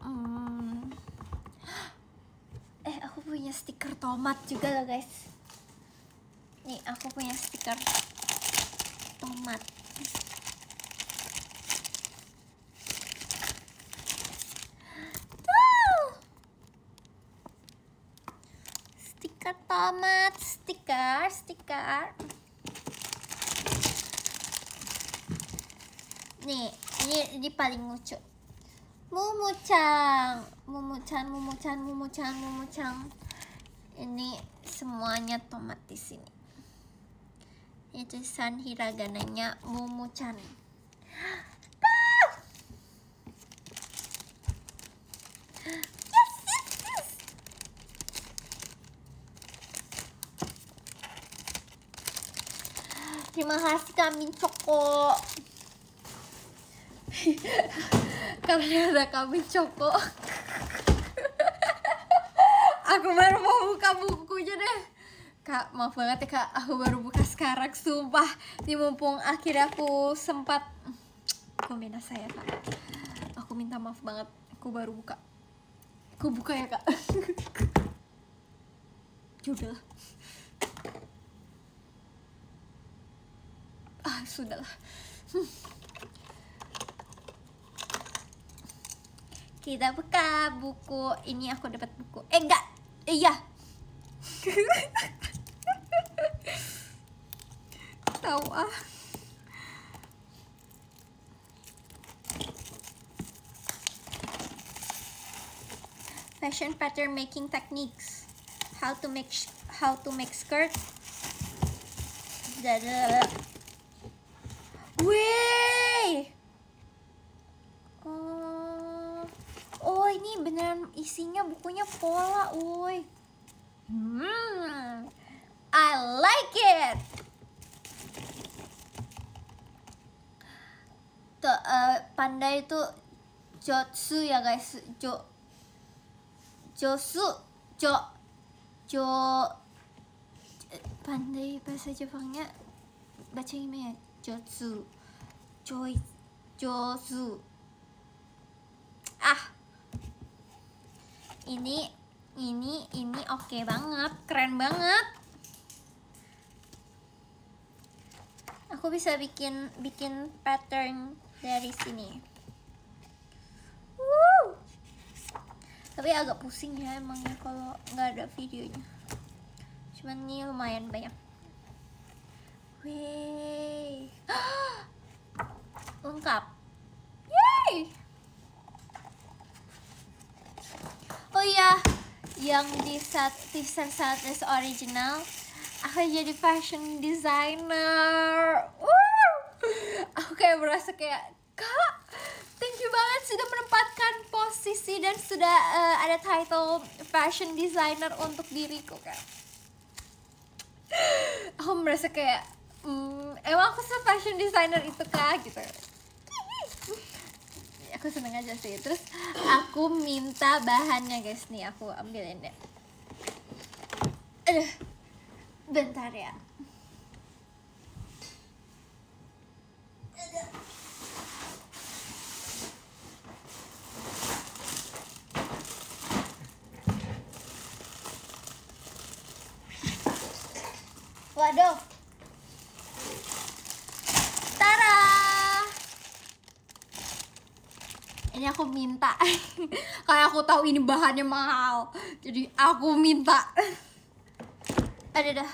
Aku punya stiker tomat juga loh guys. Nih, aku punya stiker tomat. Stiker tomat, stiker. Nih, ini paling lucu. Mumucang. Ini semuanya tomat di sini. Ini tulisan hiragananya Mumuchan. Yes. Terima kasih Kambing Coko. Karena ada Kambing Coko, aku baru mau buka bukunya deh. Kak, maaf banget ya kak, aku baru buka sekarang, sumpah. Ini mumpung akhirnya aku sempat. Komen saya kak, aku minta maaf banget, aku baru buka. Aku buka ya kak. Yaudah. Sudahlah. Kita buka buku. Ini aku dapat buku. Enggak. Iya. Tahu ah. Fashion pattern making techniques. How to make skirt. Wey. Oh, ini beneran isinya bukunya pola, woi. I like it. Tuh, panda itu jotsu ya guys. Pandai bahasa Jepangnya baca gimana ya? Jotsu. Josu. Ini oke banget, keren banget. Aku bisa bikin pattern dari sini. Tapi agak pusing ya emangnya kalau nggak ada videonya. Cuman ini lumayan banyak. Wey. Lengkap. Oh iya, yang di teaser Sadness original, aku jadi fashion designer. Aku kayak merasa kayak, Kak, thank you banget sudah menempatkan posisi dan sudah ada title fashion designer untuk diriku, Kak. Aku merasa kayak, emang aku fashion designer itu, Kak, gitu. Aku seneng aja sih. Terus aku minta bahannya, guys. Nih aku ambilin deh. Bentar ya. Waduh. Tara. Ini aku minta. Kayak aku tahu ini bahannya mahal, jadi aku minta. Ada dah.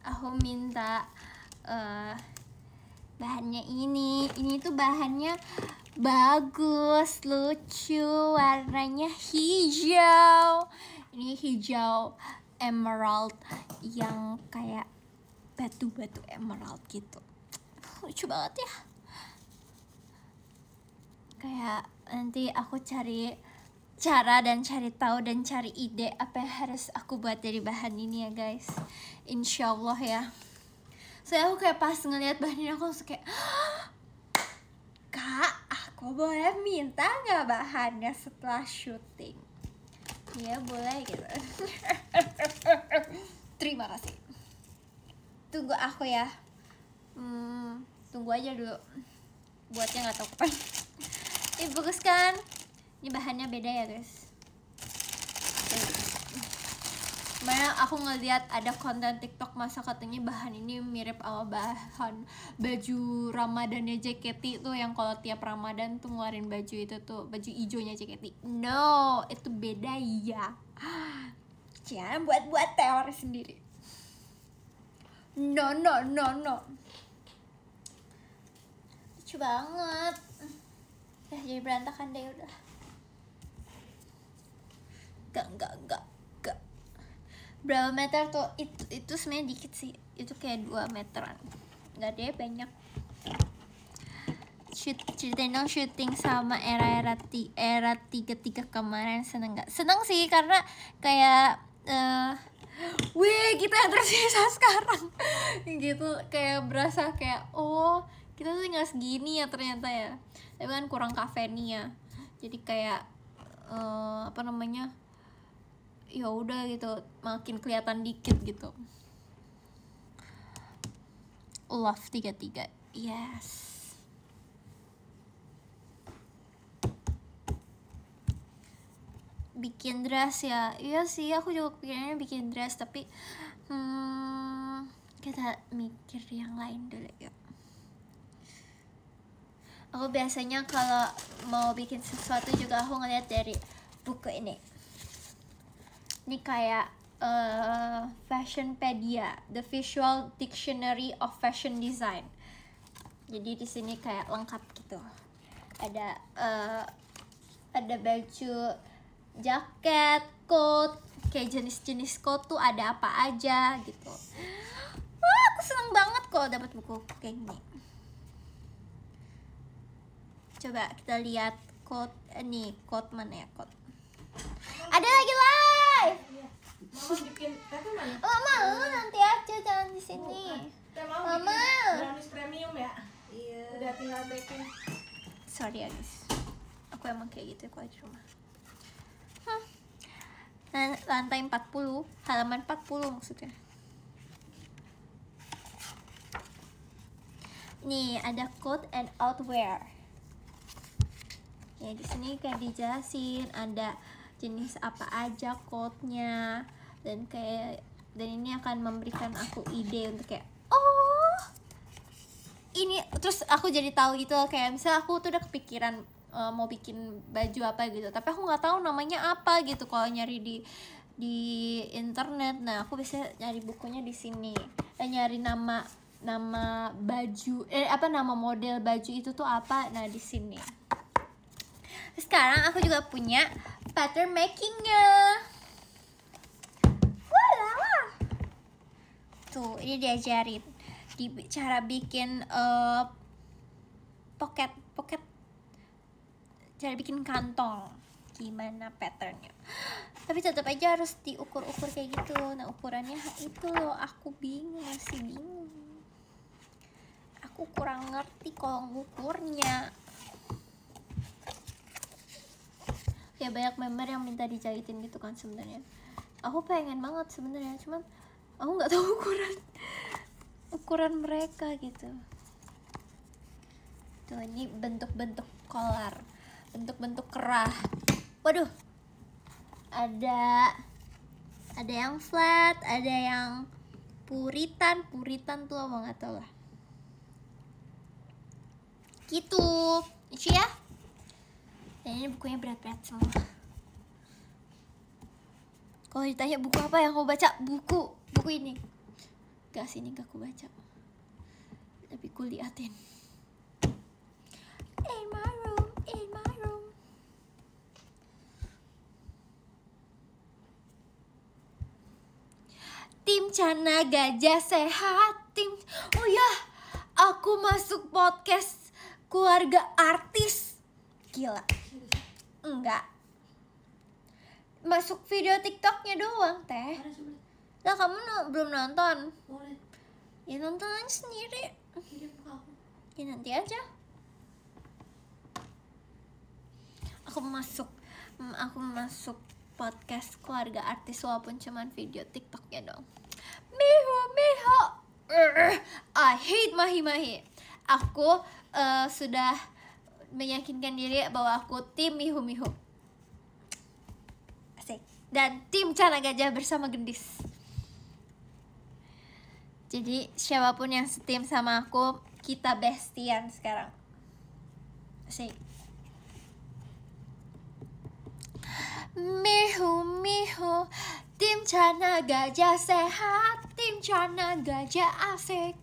Aku minta bahannya ini. Ini tuh bahannya bagus, lucu, warnanya hijau. Ini hijau emerald yang kayak batu-batu emerald gitu. Lucu banget ya. Kayak nanti aku cari cara dan cari tahu dan cari ide apa yang harus aku buat dari bahan ini ya guys. Insya Allah ya. Soalnya aku kayak pas ngeliat bahan ini aku langsung kayak, Kak, aku boleh minta nggak bahannya setelah syuting? Iya boleh gitu. Terima kasih. Tunggu aku ya. Tunggu aja dulu. Buatnya nggak tahu kapan. Ini bagus kan? Ini bahannya beda ya guys. Mana aku ngeliat ada konten TikTok masa katanya bahan ini mirip sama bahan baju Ramadannya JKT tuh, yang kalau tiap Ramadan tuh ngeluarin baju itu tuh, baju ijonya JKT. No, itu beda ya. Jangan buat-buat teori sendiri. No. Lucu banget. Ya jadi berantakan deh udah. Enggak. Berapa meter tuh? Itu sebenarnya dikit sih. Itu kayak 2 meteran. Enggak deh, banyak. Ceritain dong syuting sama era 33 kemarin, seneng gak? Seneng sih karena kayak wih, kita yang tersisa sekarang. Gitu, kayak berasa kayak oh, kita tuh tinggal segini ya ternyata ya. Tapi kan kurang kafenya. Jadi kayak apa namanya? Ya udah gitu, makin kelihatan dikit gitu. Love 33. Yes. Bikin dress ya. Iya sih, aku juga pikirannya bikin dress, tapi kita mikir yang lain dulu ya. Aku biasanya kalau mau bikin sesuatu juga aku ngeliat dari buku ini. Ini kayak Fashionpedia, The Visual Dictionary of Fashion Design. Jadi di sini kayak lengkap gitu. Ada baju, jaket, coat, kayak jenis-jenis coat tuh ada apa aja gitu. Wah, aku seneng banget kok dapat buku kayak gini. Coba kita lihat coat nih, coat mana ya, coat. Ada lagi live. Mama bikin mana? Mama, nanti aja, jangan di sini. Mama. Brownies premium ya? Iya. Udah tinggal baking. Sorry ya guys. Aku emang kayak gitu kalau di rumah. Lantai 40, halaman 40 maksudnya. Nih, ada coat and outwear. Ya, di sini kayak dijelasin ada jenis apa aja coatnya, dan ini akan memberikan aku ide untuk kayak oh ini, terus aku jadi tahu gitu kayak misalnya aku tuh udah kepikiran mau bikin baju apa gitu, tapi aku nggak tahu namanya apa gitu. Kalau nyari di di internet. Nah, aku bisa nyari bukunya di sini. Nyari nama baju, nama model baju itu tuh apa? Nah, di sini. Sekarang aku juga punya pattern makingnya. Wah, tuh ini diajarin cara bikin pocket, cara bikin kantong, gimana patternnya. Tapi tetap aja harus diukur-ukur kayak gitu. Nah, ukurannya itu loh, aku masih bingung. Aku kurang ngerti kalau ngukurnya. Ya banyak member yang minta dijahitin gitu kan sebenarnya. Aku pengen banget sebenarnya, cuman aku nggak tahu ukuran mereka gitu. Tuh, ini bentuk-bentuk kolar, bentuk-bentuk kerah. Waduh, ada yang flat, ada yang puritan tuh apa nggak tahu lah. Gitu, lucu ya. Dan ini bukunya berat-berat semua. Kalau ditanya buku apa yang aku baca, buku ini. Gak sih, ini gak aku baca, tapi ku liatin. In my room. Tim Cana Gajah Sehat. Oh ya, aku masuk podcast keluarga artis. Gila. Enggak. Masuk video TikToknya doang, Teh. Lah, kamu belum nonton? Boleh. Ya nonton aja sendiri. Kirim ke aku. Ya nanti aja. Aku masuk podcast keluarga artis walaupun cuman video TikToknya dong. Miho. I hate Mahi. Aku sudah meyakinkan diri bahwa aku tim Miho. Asik. Dan tim Cana Gajah bersama Gendis. Jadi siapapun yang setim sama aku, kita bestian sekarang. Asik. Miho, tim Cana Gajah Sehat, tim Cana Gajah asik.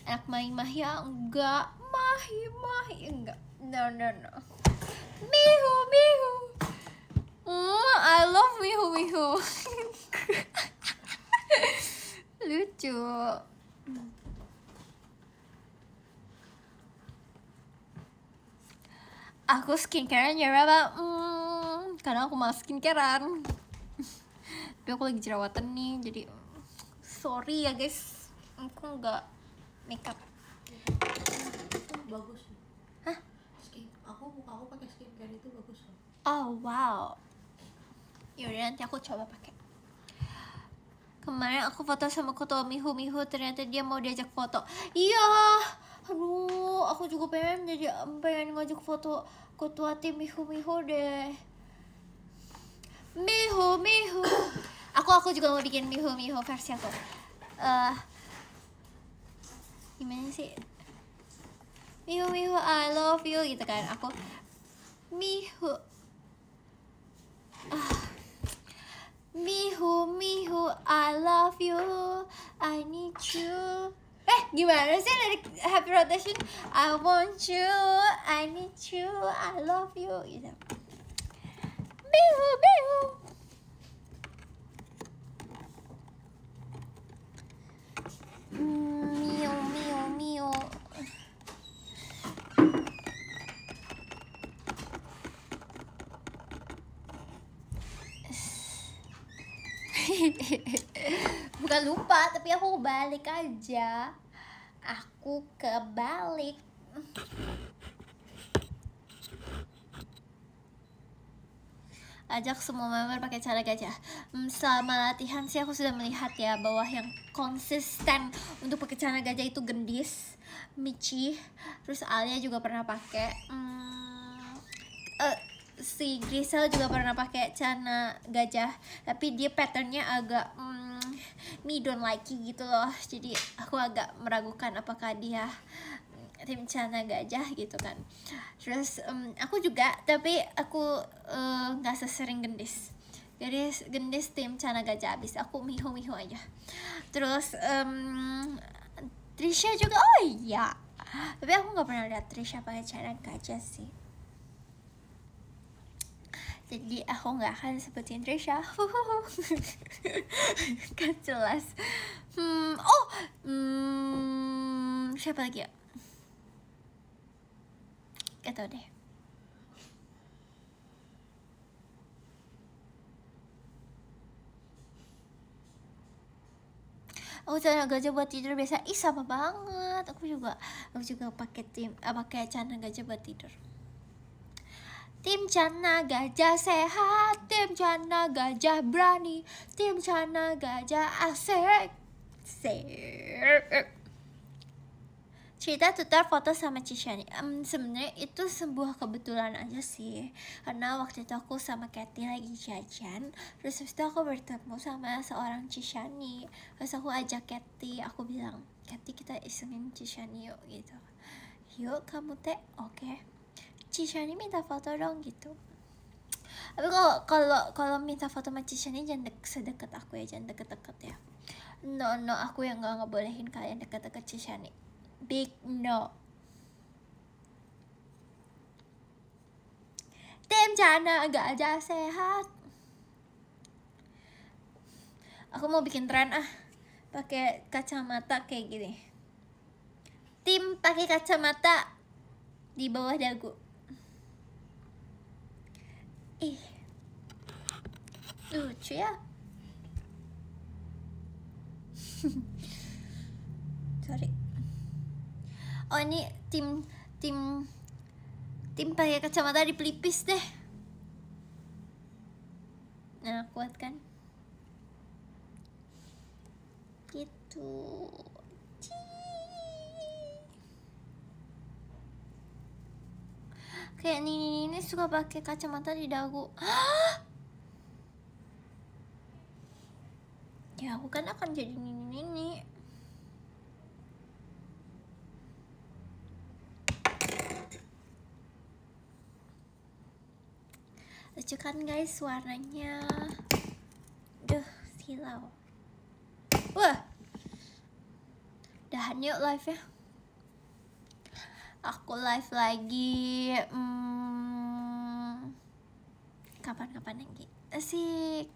Anak Mahi ya enggak, Mahi enggak. No. Miho. I love Miho. Lucu. Aku skincare-nya berapa? Karena aku malas skincarean. Tapi aku lagi jerawatan nih, jadi sorry ya guys, aku nggak makeup. Bagus. Hah? Muka aku pakai skincare itu bagus. Oh wow. Yaudah, nanti aku coba pakai. Kemarin aku foto sama ketua Miho, ternyata dia mau diajak foto. Iya. Aduh, aku juga pengen ngajak foto ketua tim Miho deh. Miho. Aku juga mau bikin Miho versi aku. Gimana sih? Miho, I love you gitu kan. Aku Miho. Miho, I love you. I need you. Gimana sih dari Happy Rotation? I want you, I need you, I love you gitu. Miho. Mio. Bukan lupa, tapi aku balik aja. Aku kebalik. Ajak semua member pakai cara gajah. Selama latihan sih aku sudah melihat ya bahwa yang konsisten untuk pakai cara gajah itu Gendis, Michi, terus Alia juga pernah pakai. Si Grisel juga pernah pakai celana gajah, tapi dia patternnya agak me don't like gitu loh. Jadi aku agak meragukan apakah dia tim celana gajah gitu kan. Terus aku juga, tapi aku nggak sesering Gendis. gendis tim Chana Gajah habis. Aku Miho aja. Terus Trisha juga, oh iya. Tapi aku nggak pernah lihat Trisha pakai Chana Gajah sih. Jadi aku nggak akan sebutin Trisha. Kan jelas. Siapa lagi ya? Gak tau deh. Aku Chana Gajah buat tidur biasa. Ih sama banget. Aku juga pakai Chana Gajah buat tidur. Tim Chana Gajah sehat, tim Chana Gajah berani, tim Chana Gajah asik. Cerita tutor foto sama Cishani. Sebenarnya itu sebuah kebetulan aja sih, karena waktu itu aku sama Kathy lagi jajan, terus habis itu aku bertemu sama seorang Cishani. Terus aku ajak Kathy, aku bilang, Kathy kita isengin Cishani yuk gitu. Yuk kamu teh, oke. Cishani minta foto dong gitu. Tapi kalau minta foto sama Cishani jangan sedekat aku ya, jangan deket-deket ya. No, aku yang nggak ngebolehin kalian deket-deket Cishani. Big no. Tim Chana Gajah sehat. Aku mau bikin tren pakai kacamata kayak gini. Tim pakai kacamata di bawah dagu. Ih, lucu ya. Sorry. Oh ini tim pakai kacamata di pelipis deh. Nah kuat kan? Gitu. Kayak ini suka pakai kacamata di dagu. Ya aku kan akan jadi Nini. Lucu kan guys warnanya. Duh silau. Wah, dahan yuk live ya. Aku live lagi kapan-kapan lagi. Asik.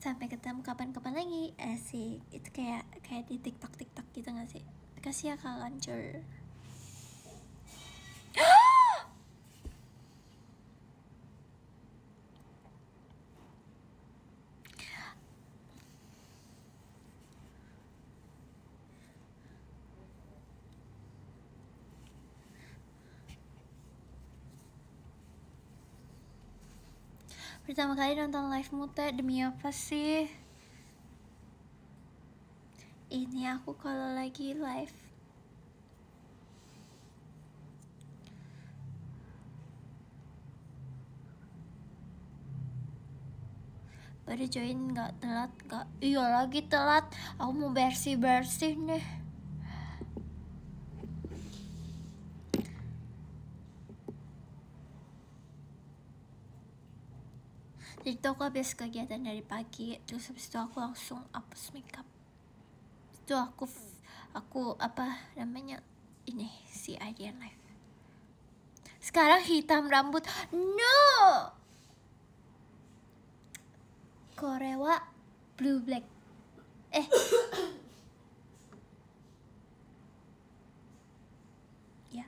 Sampai ketemu kapan-kapan lagi. Asik. Itu kayak di TikTok gitu gak sih? Kasih ya Kak Lancur. Pertama kali nonton live Mute, demi apa sih? Ini aku kalau lagi live. Baru join gak telat gak? Iya lagi telat. Aku mau bersih-bersih nih. Jadi tuh aku habis kegiatan dari pagi, terus habis itu aku langsung hapus makeup. Itu aku apa namanya ini si Idean Life. Sekarang hitam rambut. No. Korewa blue black. Ya.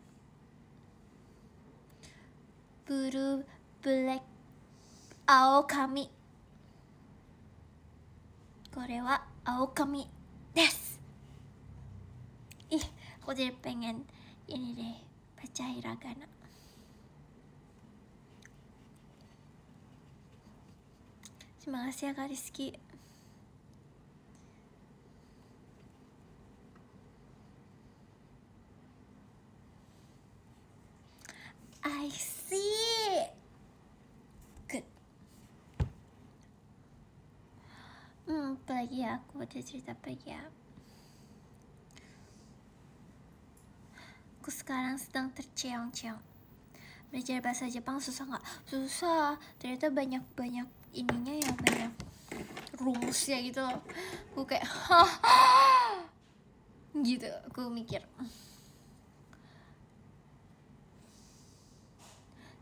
Blue black. Aokami. Korewa Aokami des. Ih, aku jadi pengen ini deh, baca hiragana. Terima kasih ya Kak Rizky. I see. Good. Apalagi ya, aku ada cerita apa ya. Aku sekarang sedang terceong-ceong. Belajar bahasa Jepang susah nggak? Susah. Ternyata banyak ininya ya, banyak rumusnya gitu loh. Aku kayak gitu, aku mikir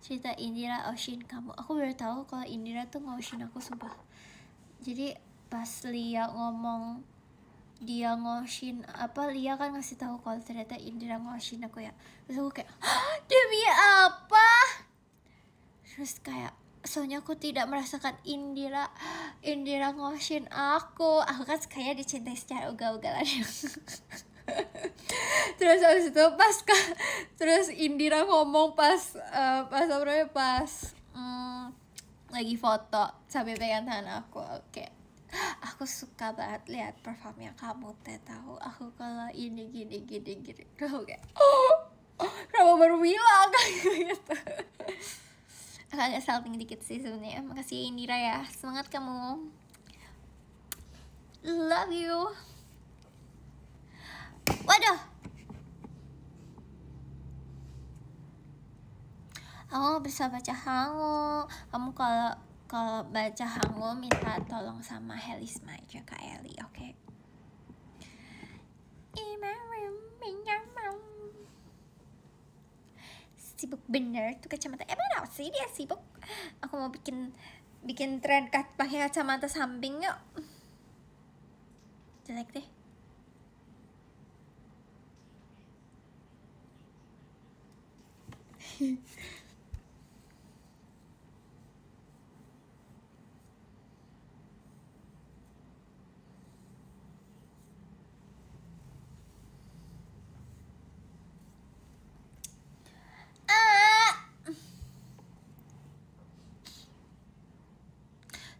cerita Indira Oshin kamu. Aku baru tahu kalau Indira tuh ngoshin aku, sumpah. Jadi pas Lia ngomong dia ngoshin apa, Lia kan ngasih tahu kalau ternyata Indira ngoshin aku ya. Terus aku kayak demi apa? Terus kayak soalnya aku tidak merasakan Indira ngoshin aku kan kayak dicintai secara ugal-ugalan. Terus habis itu terus Indira ngomong pas lagi foto sambil pegang tangan aku. Oke, aku suka banget lihat performnya kamu teh, tahu aku kalau ini gini. Terus kayak kenapa baru bilang kayak gitu. Agak salting dikit sih sebenarnya. Makasih Indira ya, semangat kamu, love you. Waduh, aku gak bisa baca Hangul. Kamu kalau baca Hangul minta tolong sama Helisma aja, Kak Eli, oke? Sibuk bener tuh kacamata. Emang apa sih dia sibuk? Aku mau bikin tren pakai kacamata samping yuk. Jelek deh.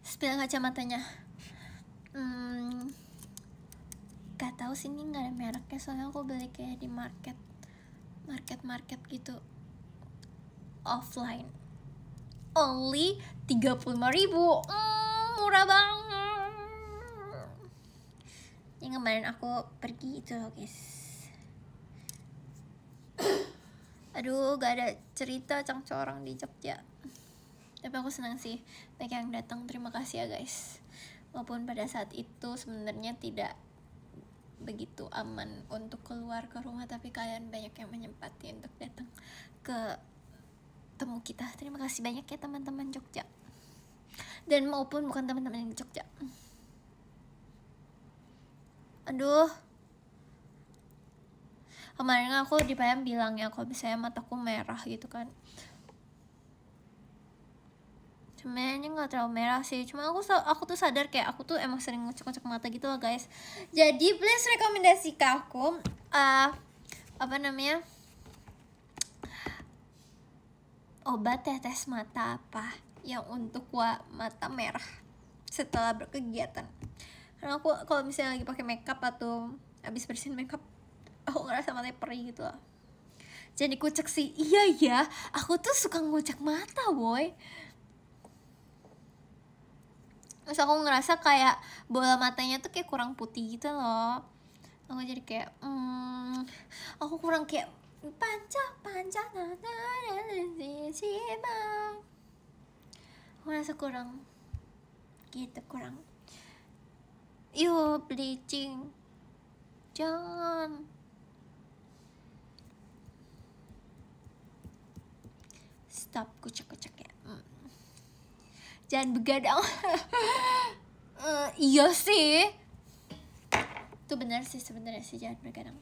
Spill kacamatanya. Gak tahu sih, ini nggak ada mereknya, soalnya aku beli kayak di market gitu, offline. Only 35.000. Murah banget. Yang kemarin aku pergi itu loh guys. Aduh, gak ada cerita cangcorang di Jogja. Tapi aku senang sih banyak yang datang. Terima kasih ya guys. Walaupun pada saat itu sebenarnya tidak begitu aman untuk keluar ke rumah, tapi kalian banyak yang menyempati untuk datang ke temu kita. Terima kasih banyak ya teman-teman Jogja, dan maupun bukan teman-teman yang Jogja. Aduh, kemarin aku di PM bilang ya kalau misalnya mataku merah gitu kan. Sebenarnya nggak terlalu merah sih, cuma aku tuh sadar kayak aku tuh emang sering ngocok-ngocok mata gitu loh guys. Jadi please rekomendasi ke aku obat tetes mata apa yang untuk mata merah setelah berkegiatan. Karena aku kalau misalnya lagi pakai makeup atau habis bersihin makeup, aku ngerasa matanya perih gitu loh. Jadi kucek sih. Iya ya, aku tuh suka ngocek mata boy. Terus aku ngerasa kayak bola matanya tuh kayak kurang putih gitu loh. Aku jadi kayak aku kurang kayak panca aku ngerasa kurang gitu, kurang. Yuk bleaching, jangan. Stop kucek-kucek ya. Jangan begadang. Iya sih, itu benar sih sebenarnya sih, jangan begadang.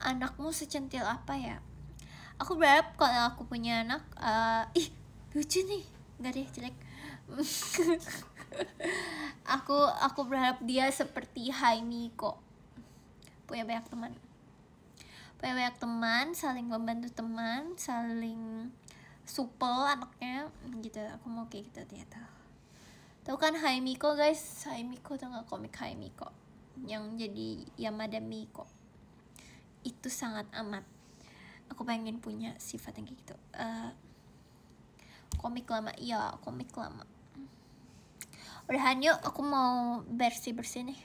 Anakmu secentil apa ya? Aku berharap kalau aku punya anak, lucu nih, nggak deh, jelek. aku berharap dia seperti Haimiko, punya banyak teman, saling membantu teman, saling supel anaknya gitu. Aku mau kayak gitu ternyata. Tahu kan Haimiko guys? Haimiko, tau gak komik Haimiko yang jadi Yamada Miko? Itu sangat amat aku pengen punya sifat yang kayak gitu. Komik lama. Udahan yuk, aku mau bersih nih.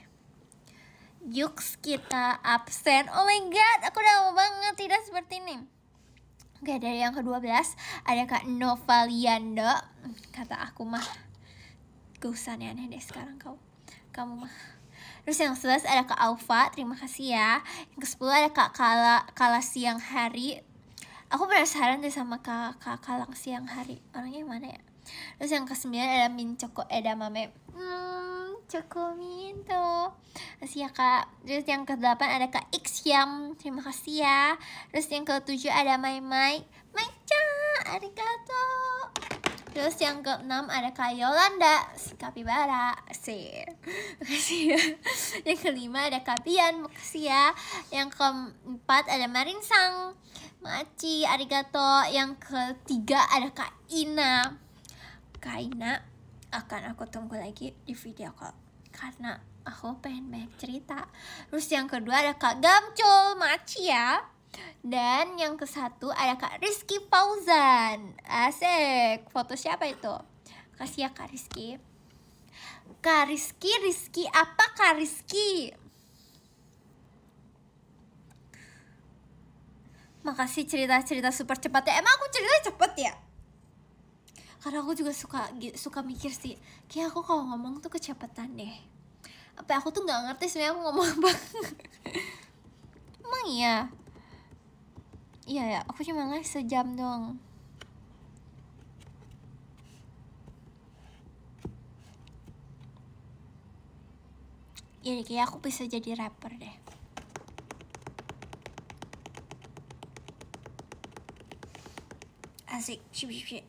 Yuks, kita absen. Oh my god, aku udah lama banget tidak seperti ini. Oke, dari yang ke-12 ada Kak Novaliando. Kata aku mah gak usah aneh deh sekarang kamu mah. Terus yang ke-11 ada Kak Alfa, terima kasih ya. Yang ke-10 ada Kak Kala Siang Hari. Aku penasaran deh sama Kak Kalang Siang Hari, orangnya mana ya. Terus yang ke-9 ada Min Choco Edamame. Choco Minto, kasih ya Kak. Terus yang ke-8 ada Kak Xyam, terima kasih ya. Terus yang ke-7 ada Mai Mai-chan, arigato. Terus yang ke-6 ada Kak Yolanda Kapibara, makasih ya. Yang ke-5 ada Kak Bian, makasih ya. Yang ke-4 ada Marinsang, Maci, arigato. Yang ke-3 ada Kak Ina. Kak Ina akan aku tunggu lagi di video call karena aku pengen banyak cerita. Terus yang kedua ada Kak Gamcul, Maci ya. Dan yang ke-1 ada Kak Rizky Fauzan. Asik. Foto siapa itu? Kasih ya Kak Rizky. Kak Rizky apa Kak Rizky? Makasih cerita-cerita super cepatnya. Emang aku ceritanya cepet ya? Karena aku juga suka mikir sih, kayak aku kalau ngomong tuh kecepatan deh. Apa aku tuh nggak ngerti sebenarnya aku ngomong apa. Emang iya? Iya ya, aku cuma ngasih sejam dong. Iya deh, kayak aku bisa jadi rapper deh. Asik, ship.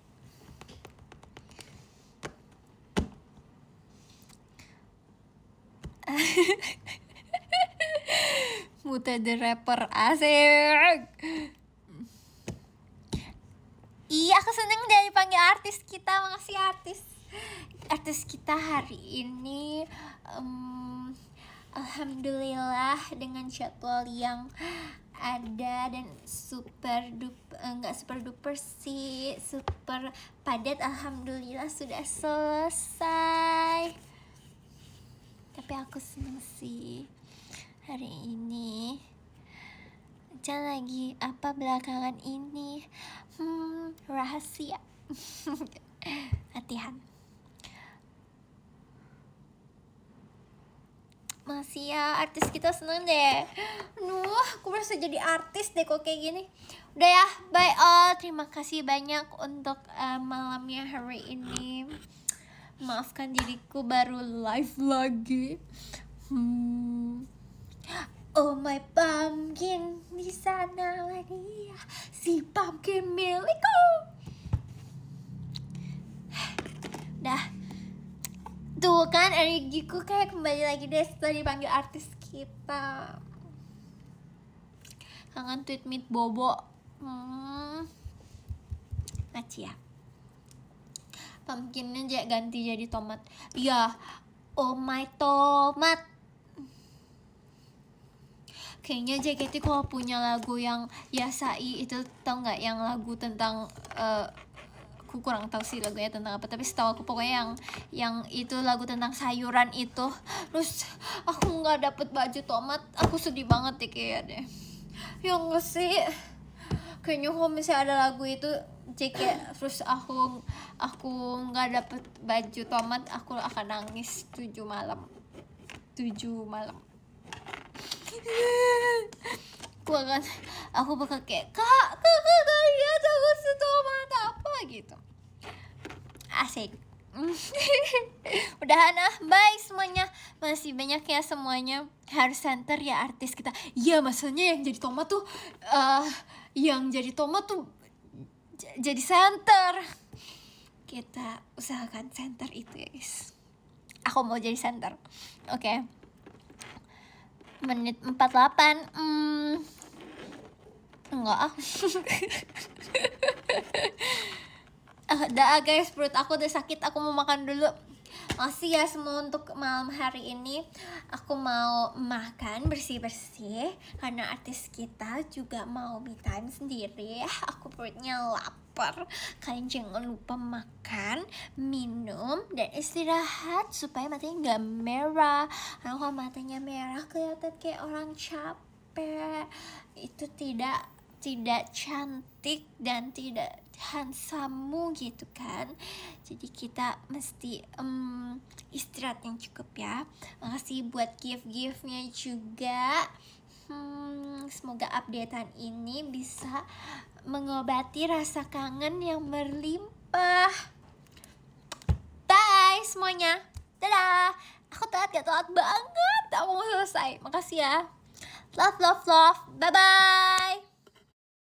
Muta the rapper, asik. Iya, aku seneng udah dipanggil artis kita. Makasih artis kita hari ini. Alhamdulillah dengan jadwal yang ada dan nggak super duper sih, super padat. Alhamdulillah sudah selesai. Tapi aku seneng sih hari ini. Jangan lagi apa belakangan ini, rahasia. Latihan. Masih ya, artis kita seneng deh. Aduh, aku merasa jadi artis deh kok kayak gini. Udah ya, bye all. Terima kasih banyak untuk malamnya hari ini. Maafkan diriku baru live lagi. Oh my pumpkin, di sana dia, si pumpkin milikku. Dah. Tuh kan energiku kayak kembali lagi deh setelah dipanggil artis kita. Kangen tweet meet Bobo. Maci ya. Pumpkinnya ganti jadi tomat. Ya, oh my tomat. Kayaknya JKT kalau punya lagu yang Yasai itu, tau nggak, yang lagu tentang aku kurang tahu sih lagunya tentang apa, tapi setahu aku pokoknya yang itu lagu tentang sayuran itu. Terus aku nggak dapet baju tomat, aku sedih banget deh kayak deh. Ya nggak sih, kayaknya kalau misalnya ada lagu itu JK terus aku nggak dapet baju tomat, aku akan nangis 7 malam. Aku bakal kayak kak lihat aku setomat apa gitu. Asik. Udahan bye semuanya. Masih banyak ya semuanya. Harus center ya artis kita. Iya, maksudnya yang jadi tomat tuh jadi center. Kita usahakan center itu ya guys. Aku mau jadi center. Oke. Menit 48. Enggak ah. Udah guys, perut aku udah sakit, aku mau makan dulu. Makasih ya semua untuk malam hari ini. Aku mau makan bersih-bersih karena artis kita juga mau me time sendiri. Aku perutnya lapar. Kalian jangan lupa makan, minum, dan istirahat supaya matanya gak merah. Karena kalau matanya merah kelihatan kayak orang capek. Itu tidak tidak cantik dan tidak handsome gitu kan. Jadi kita mesti istirahat yang cukup ya. Makasih buat gift-giftnya juga. Semoga updatean ini bisa mengobati rasa kangen yang berlimpah. Bye semuanya. Dadah. Aku telat gak telat banget. Aku mau selesai. Makasih ya. Love, love, love. Bye-bye.